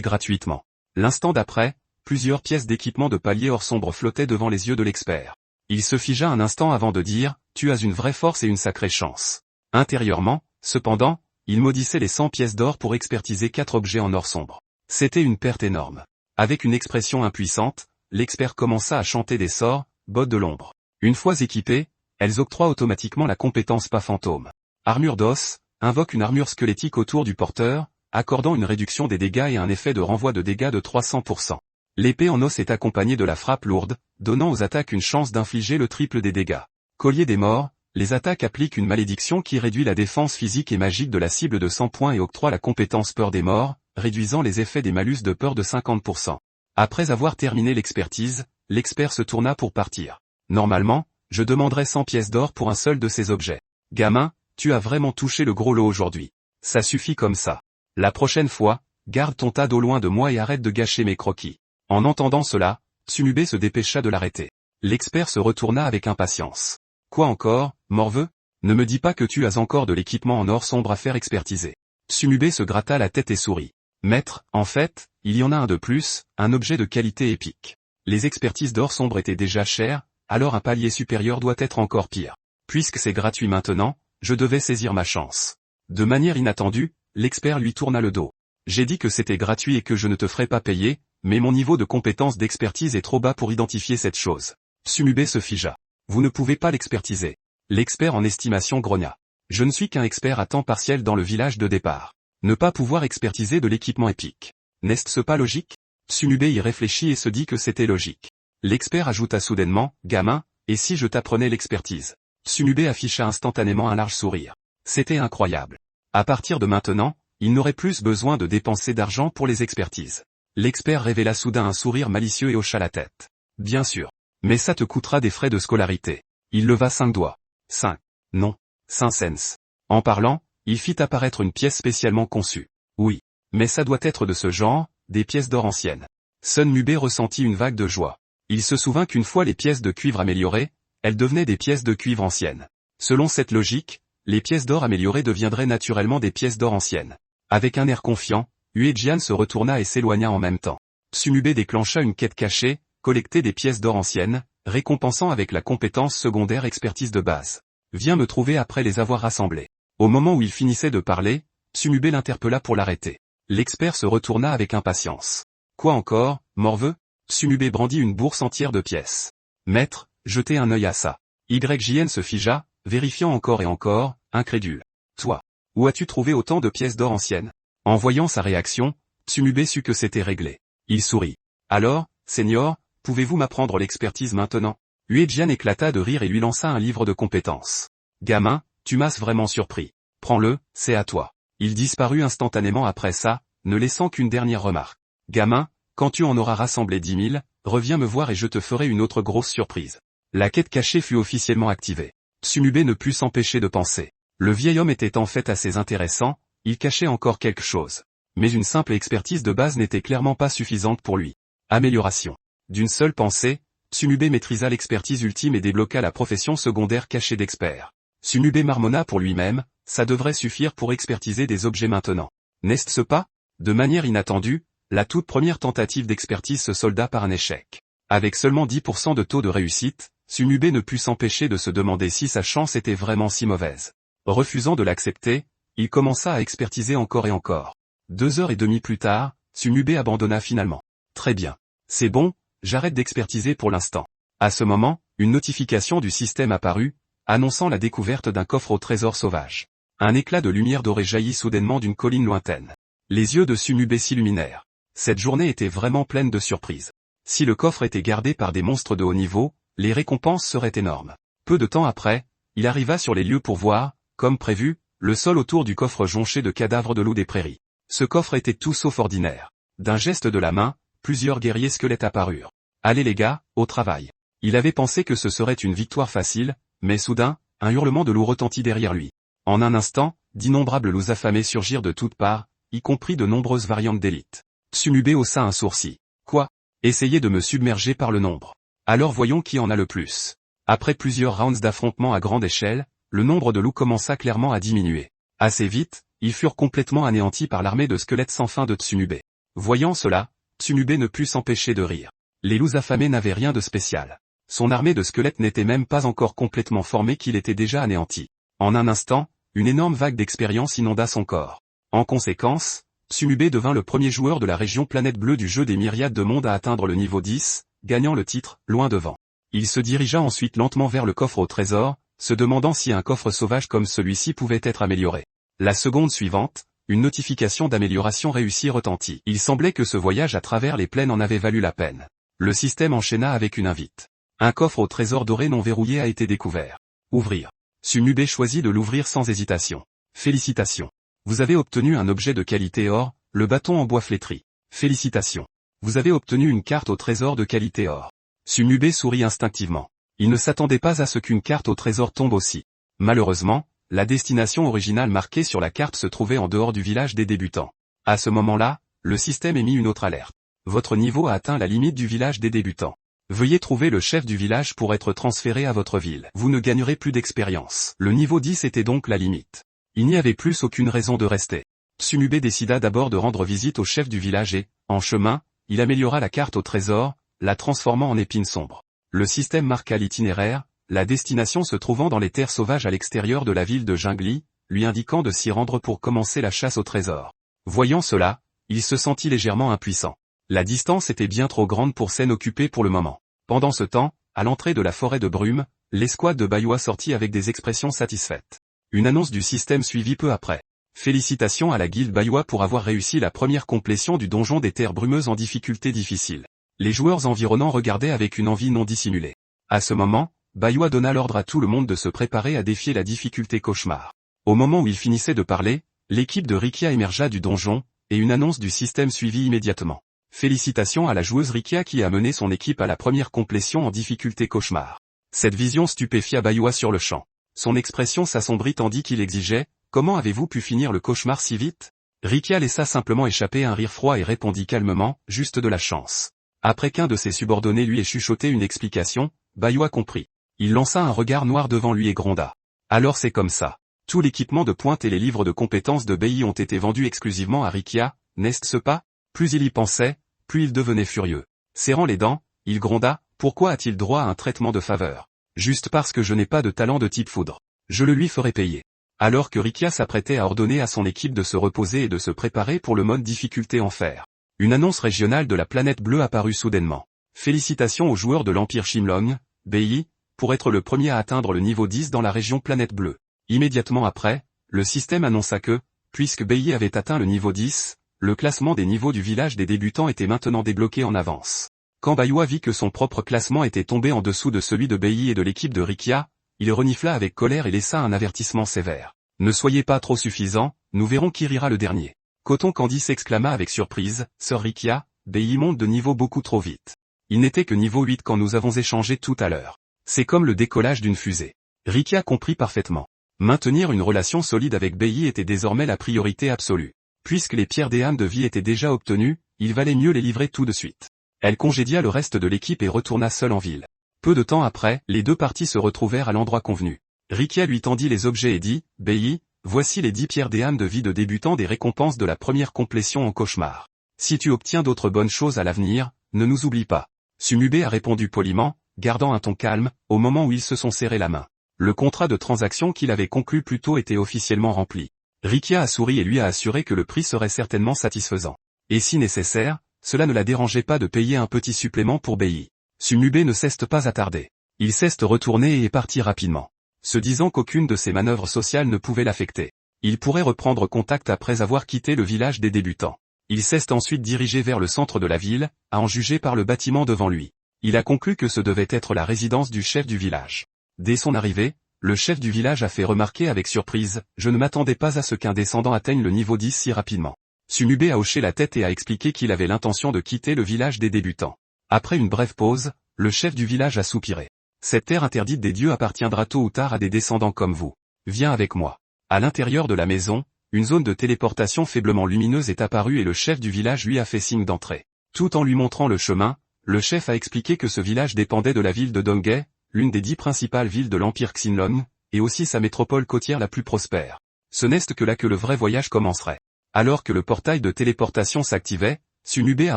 gratuitement. L'instant d'après, plusieurs pièces d'équipement de palier or sombre flottaient devant les yeux de l'expert. Il se figea un instant avant de dire, tu as une vraie force et une sacrée chance. Intérieurement, cependant, il maudissait les 100 pièces d'or pour expertiser 4 objets en or sombre. C'était une perte énorme. Avec une expression impuissante, l'expert commença à chanter des sorts, bottes de l'ombre. Une fois équipées, elles octroient automatiquement la compétence pas fantôme. Armure d'os, invoque une armure squelettique autour du porteur, accordant une réduction des dégâts et un effet de renvoi de dégâts de 300%. L'épée en os est accompagnée de la frappe lourde, donnant aux attaques une chance d'infliger le triple des dégâts. Collier des morts, les attaques appliquent une malédiction qui réduit la défense physique et magique de la cible de 100 points et octroie la compétence peur des morts, réduisant les effets des malus de peur de 50%. Après avoir terminé l'expertise, l'expert se tourna pour partir. Normalement, je demanderais 100 pièces d'or pour un seul de ces objets. Gamin, tu as vraiment touché le gros lot aujourd'hui. Ça suffit comme ça. La prochaine fois, garde ton tas d'eau loin de moi et arrête de gâcher mes croquis. En entendant cela, Tsumube se dépêcha de l'arrêter. L'expert se retourna avec impatience. Quoi encore, morveux? Ne me dis pas que tu as encore de l'équipement en or sombre à faire expertiser. Tsumube se gratta la tête et sourit. Maître, en fait, il y en a un de plus, un objet de qualité épique. Les expertises d'or sombre étaient déjà chères, alors un palier supérieur doit être encore pire. Puisque c'est gratuit maintenant, je devais saisir ma chance. De manière inattendue, l'expert lui tourna le dos. J'ai dit que c'était gratuit et que je ne te ferais pas payer, mais mon niveau de compétence d'expertise est trop bas pour identifier cette chose. Tsumube se figea. Vous ne pouvez pas l'expertiser. L'expert en estimation grogna. Je ne suis qu'un expert à temps partiel dans le village de départ. Ne pas pouvoir expertiser de l'équipement épique. N'est-ce pas logique? Tsumube y réfléchit et se dit que c'était logique. L'expert ajouta soudainement, gamin, et si je t'apprenais l'expertise? Tsumube afficha instantanément un large sourire. C'était incroyable. À partir de maintenant, il n'aurait plus besoin de dépenser d'argent pour les expertises. L'expert révéla soudain un sourire malicieux et hocha la tête. Bien sûr. Mais ça te coûtera des frais de scolarité. Il leva 5 doigts. 5. Non. 5 cents. En parlant, il fit apparaître une pièce spécialement conçue. Oui. Mais ça doit être de ce genre, des pièces d'or anciennes. Tsumube ressentit une vague de joie. Il se souvint qu'une fois les pièces de cuivre améliorées, elles devenaient des pièces de cuivre anciennes. Selon cette logique, les pièces d'or améliorées deviendraient naturellement des pièces d'or anciennes. Avec un air confiant, Uejian se retourna et s'éloigna en même temps. Tsumube déclencha une quête cachée, collecter des pièces d'or anciennes, récompensant avec la compétence secondaire expertise de base. Viens me trouver après les avoir rassemblées. Au moment où il finissait de parler, Tsumube l'interpella pour l'arrêter. L'expert se retourna avec impatience. Quoi encore, morveux? Tsumube brandit une bourse entière de pièces. Maître, jetez un œil à ça. YJN se figea, vérifiant encore et encore, incrédule. Toi, où as-tu trouvé autant de pièces d'or anciennes? En voyant sa réaction, Tsumube sut que c'était réglé. Il sourit. Alors, Seigneur, pouvez-vous m'apprendre l'expertise maintenant? Uejian éclata de rire et lui lança un livre de compétences. Gamin, tu m'as vraiment surpris. Prends-le, c'est à toi. Il disparut instantanément après ça, ne laissant qu'une dernière remarque. Gamin, quand tu en auras rassemblé 10 000, reviens me voir et je te ferai une autre grosse surprise. La quête cachée fut officiellement activée. Tsumube ne put s'empêcher de penser. Le vieil homme était en fait assez intéressant, il cachait encore quelque chose. Mais une simple expertise de base n'était clairement pas suffisante pour lui. Amélioration. D'une seule pensée, Tsumube maîtrisa l'expertise ultime et débloqua la profession secondaire cachée d'expert. Tsumube marmonna pour lui-même, ça devrait suffire pour expertiser des objets maintenant. N'est-ce pas? De manière inattendue, la toute première tentative d'expertise se solda par un échec. Avec seulement 10% de taux de réussite, Tsumube ne put s'empêcher de se demander si sa chance était vraiment si mauvaise. Refusant de l'accepter, il commença à expertiser encore et encore. 2h30 plus tard, Tsumube abandonna finalement. Très bien. C'est bon, j'arrête d'expertiser pour l'instant. À ce moment, une notification du système apparut, annonçant la découverte d'un coffre au trésor sauvage. Un éclat de lumière dorée jaillit soudainement d'une colline lointaine. Les yeux de Tsumube s'illuminèrent. Cette journée était vraiment pleine de surprises. Si le coffre était gardé par des monstres de haut niveau, les récompenses seraient énormes. Peu de temps après, il arriva sur les lieux pour voir, comme prévu, le sol autour du coffre jonché de cadavres de loups des prairies. Ce coffre était tout sauf ordinaire. D'un geste de la main, plusieurs guerriers squelettes apparurent. Allez les gars, au travail. Il avait pensé que ce serait une victoire facile, mais soudain, un hurlement de loup retentit derrière lui. En un instant, d'innombrables loups affamés surgirent de toutes parts, y compris de nombreuses variantes d'élite. Tsumube haussa un sourcil. Quoi? Essayez de me submerger par le nombre. Alors voyons qui en a le plus. Après plusieurs rounds d'affrontements à grande échelle, le nombre de loups commença clairement à diminuer. Assez vite, ils furent complètement anéantis par l'armée de squelettes sans fin de Tsumube. Voyant cela, Tsumube ne put s'empêcher de rire. Les loups affamés n'avaient rien de spécial. Son armée de squelettes n'était même pas encore complètement formée qu'il était déjà anéanti. En un instant, une énorme vague d'expérience inonda son corps. En conséquence, Tsumube devint le premier joueur de la région Planète Bleue du jeu des myriades de mondes à atteindre le niveau 10, gagnant le titre, loin devant. Il se dirigea ensuite lentement vers le coffre au trésor, se demandant si un coffre sauvage comme celui-ci pouvait être amélioré. La seconde suivante, une notification d'amélioration réussie retentit. Il semblait que ce voyage à travers les plaines en avait valu la peine. Le système enchaîna avec une invite. Un coffre au trésor doré non verrouillé a été découvert. Ouvrir. Tsumube choisit de l'ouvrir sans hésitation. Félicitations. Vous avez obtenu un objet de qualité or, le bâton en bois flétri. Félicitations. Vous avez obtenu une carte au trésor de qualité or. Tsumube sourit instinctivement. Il ne s'attendait pas à ce qu'une carte au trésor tombe aussi. Malheureusement, la destination originale marquée sur la carte se trouvait en dehors du village des débutants. À ce moment-là, le système émit une autre alerte. Votre niveau a atteint la limite du village des débutants. Veuillez trouver le chef du village pour être transféré à votre ville. Vous ne gagnerez plus d'expérience. Le niveau 10 était donc la limite. Il n'y avait plus aucune raison de rester. Tsumube décida d'abord de rendre visite au chef du village et, en chemin, il améliora la carte au trésor, la transformant en épine sombre. Le système marqua l'itinéraire, la destination se trouvant dans les terres sauvages à l'extérieur de la ville de Jingli, lui indiquant de s'y rendre pour commencer la chasse au trésor. Voyant cela, il se sentit légèrement impuissant. La distance était bien trop grande pour s'en occuper pour le moment. Pendant ce temps, à l'entrée de la forêt de brume, l'escouade de Baiwa sortit avec des expressions satisfaites. Une annonce du système suivit peu après. Félicitations à la guilde Baiwa pour avoir réussi la première complétion du donjon des terres brumeuses en difficulté difficile. Les joueurs environnants regardaient avec une envie non dissimulée. À ce moment, Baiwa donna l'ordre à tout le monde de se préparer à défier la difficulté cauchemar. Au moment où il finissait de parler, l'équipe de Rikia émergea du donjon, et une annonce du système suivit immédiatement. Félicitations à la joueuse Rikia qui a mené son équipe à la première complétion en difficulté cauchemar. Cette vision stupéfia Baiwa sur le champ. Son expression s'assombrit tandis qu'il exigeait « Comment avez-vous pu finir le cauchemar si vite ?» Rikia laissa simplement échapper un rire froid et répondit calmement « Juste de la chance ». Après qu'un de ses subordonnés lui ait chuchoté une explication, Baiwa comprit. Il lança un regard noir devant lui et gronda. Alors c'est comme ça. Tout l'équipement de pointe et les livres de compétences de Bei ont été vendus exclusivement à Rikia, n'est-ce pas? Plus il y pensait, plus il devenait furieux. Serrant les dents, il gronda, pourquoi a-t-il droit à un traitement de faveur? Juste parce que je n'ai pas de talent de type foudre. Je le lui ferai payer. Alors que Rikia s'apprêtait à ordonner à son équipe de se reposer et de se préparer pour le mode difficulté enfer. Une annonce régionale de la planète bleue apparut soudainement. Félicitations aux joueurs de l'Empire Shinlong, Bei, pour être le premier à atteindre le niveau 10 dans la région planète bleue. Immédiatement après, le système annonça que, puisque Bei avait atteint le niveau 10, le classement des niveaux du village des débutants était maintenant débloqué en avance. Quand Baiwa vit que son propre classement était tombé en dessous de celui de Bei et de l'équipe de Rikia, il renifla avec colère et laissa un avertissement sévère. Ne soyez pas trop suffisant, nous verrons qui rira le dernier. Coton Candy s'exclama avec surprise, Sœur Rikia, Bei monte de niveau beaucoup trop vite. Il n'était que niveau 8 quand nous avons échangé tout à l'heure. C'est comme le décollage d'une fusée. Rikia comprit parfaitement. Maintenir une relation solide avec Bei était désormais la priorité absolue. Puisque les pierres des âmes de vie étaient déjà obtenues, il valait mieux les livrer tout de suite. Elle congédia le reste de l'équipe et retourna seule en ville. Peu de temps après, les deux parties se retrouvèrent à l'endroit convenu. Rikia lui tendit les objets et dit, Bei, voici les 10 pierres des âmes de vie de débutant des récompenses de la première complétion en cauchemar. Si tu obtiens d'autres bonnes choses à l'avenir, ne nous oublie pas. Tsumube a répondu poliment, gardant un ton calme, au moment où ils se sont serrés la main. Le contrat de transaction qu'il avait conclu plus tôt était officiellement rempli. Rikia a souri et lui a assuré que le prix serait certainement satisfaisant. Et si nécessaire, cela ne la dérangeait pas de payer un petit supplément pour Bei. Tsumube ne cesse pas à tarder. Il cesse retourner et est parti rapidement. Se disant qu'aucune de ses manœuvres sociales ne pouvait l'affecter. Il pourrait reprendre contact après avoir quitté le village des débutants. Il s'est ensuite dirigé vers le centre de la ville, à en juger par le bâtiment devant lui. Il a conclu que ce devait être la résidence du chef du village. Dès son arrivée, le chef du village a fait remarquer avec surprise, « Je ne m'attendais pas à ce qu'un descendant atteigne le niveau 10 si rapidement. » Sunube a hoché la tête et a expliqué qu'il avait l'intention de quitter le village des débutants. Après une brève pause, le chef du village a soupiré. « Cette terre interdite des dieux appartiendra tôt ou tard à des descendants comme vous. Viens avec moi. » À l'intérieur de la maison, une zone de téléportation faiblement lumineuse est apparue et le chef du village lui a fait signe d'entrer. Tout en lui montrant le chemin, le chef a expliqué que ce village dépendait de la ville de Donghae, l'une des 10 principales villes de l'Empire Xinlong, et aussi sa métropole côtière la plus prospère. Ce n'est que là que le vrai voyage commencerait. Alors que le portail de téléportation s'activait, Sunube a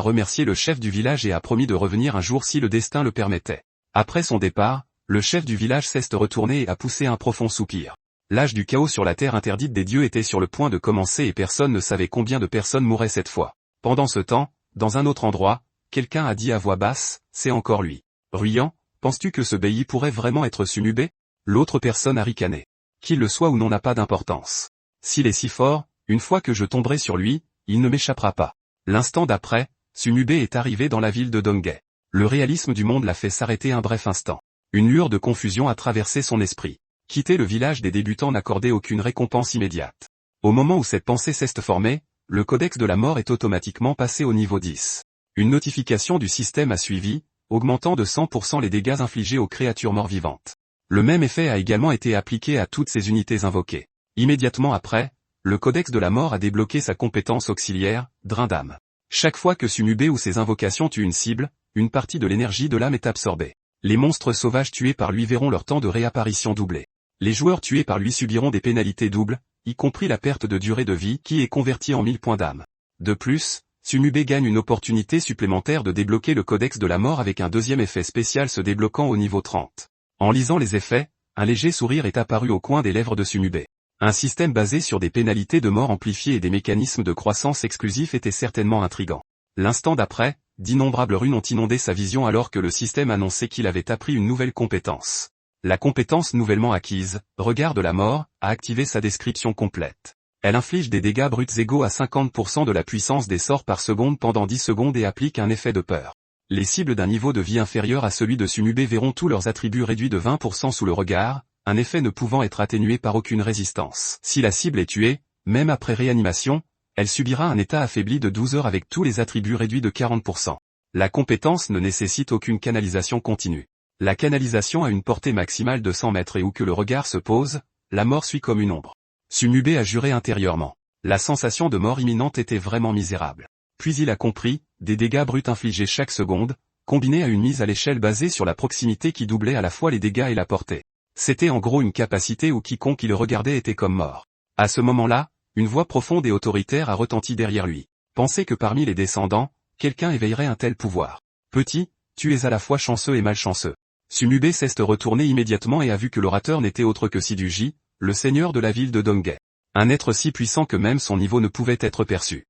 remercié le chef du village et a promis de revenir un jour si le destin le permettait. Après son départ, le chef du village s'est retourné et a poussé un profond soupir. L'âge du chaos sur la terre interdite des dieux était sur le point de commencer et personne ne savait combien de personnes mourraient cette fois. Pendant ce temps, dans un autre endroit, quelqu'un a dit à voix basse, « C'est encore lui. Ruyant, penses-tu que ce Bei pourrait vraiment être Sunube ?» L'autre personne a ricané. « Qu'il le soit ou non n'a pas d'importance. S'il est si fort, une fois que je tomberai sur lui, il ne m'échappera pas. » L'instant d'après, Sunube est arrivé dans la ville de Donghae. Le réalisme du monde l'a fait s'arrêter un bref instant. Une lueur de confusion a traversé son esprit. Quitter le village des débutants n'accordait aucune récompense immédiate. Au moment où cette pensée s'est formée, le codex de la mort est automatiquement passé au niveau 10. Une notification du système a suivi, augmentant de 100% les dégâts infligés aux créatures mort-vivantes. Le même effet a également été appliqué à toutes ces unités invoquées. Immédiatement après, le codex de la mort a débloqué sa compétence auxiliaire, drain d'âme. Chaque fois que Sunube ou ses invocations tuent une cible, une partie de l'énergie de l'âme est absorbée. Les monstres sauvages tués par lui verront leur temps de réapparition doublé. Les joueurs tués par lui subiront des pénalités doubles, y compris la perte de durée de vie qui est convertie en 1000 points d'âme. De plus, Sunube gagne une opportunité supplémentaire de débloquer le codex de la mort avec un deuxième effet spécial se débloquant au niveau 30. En lisant les effets, un léger sourire est apparu au coin des lèvres de Sunube. Un système basé sur des pénalités de mort amplifiées et des mécanismes de croissance exclusifs était certainement intrigant. L'instant d'après, d'innombrables runes ont inondé sa vision alors que le système annonçait qu'il avait appris une nouvelle compétence. La compétence nouvellement acquise, Regard de la mort, a activé sa description complète. Elle inflige des dégâts bruts égaux à 50% de la puissance des sorts par seconde pendant 10 secondes et applique un effet de peur. Les cibles d'un niveau de vie inférieur à celui de Sunube verront tous leurs attributs réduits de 20% sous le regard, un effet ne pouvant être atténué par aucune résistance. Si la cible est tuée, même après réanimation, elle subira un état affaibli de 12 heures avec tous les attributs réduits de 40%. La compétence ne nécessite aucune canalisation continue. La canalisation a une portée maximale de 100 mètres et où que le regard se pose, la mort suit comme une ombre. Sunube a juré intérieurement. La sensation de mort imminente était vraiment misérable. Puis il a compris, des dégâts bruts infligés chaque seconde, combinés à une mise à l'échelle basée sur la proximité qui doublait à la fois les dégâts et la portée. C'était en gros une capacité où quiconque qui le regardait était comme mort. À ce moment-là, une voix profonde et autoritaire a retenti derrière lui. Pensez que parmi les descendants, quelqu'un éveillerait un tel pouvoir. Petit, tu es à la fois chanceux et malchanceux. Sunube s'est retourné immédiatement et a vu que l'orateur n'était autre que Siduji, le seigneur de la ville de Donghae. Un être si puissant que même son niveau ne pouvait être perçu.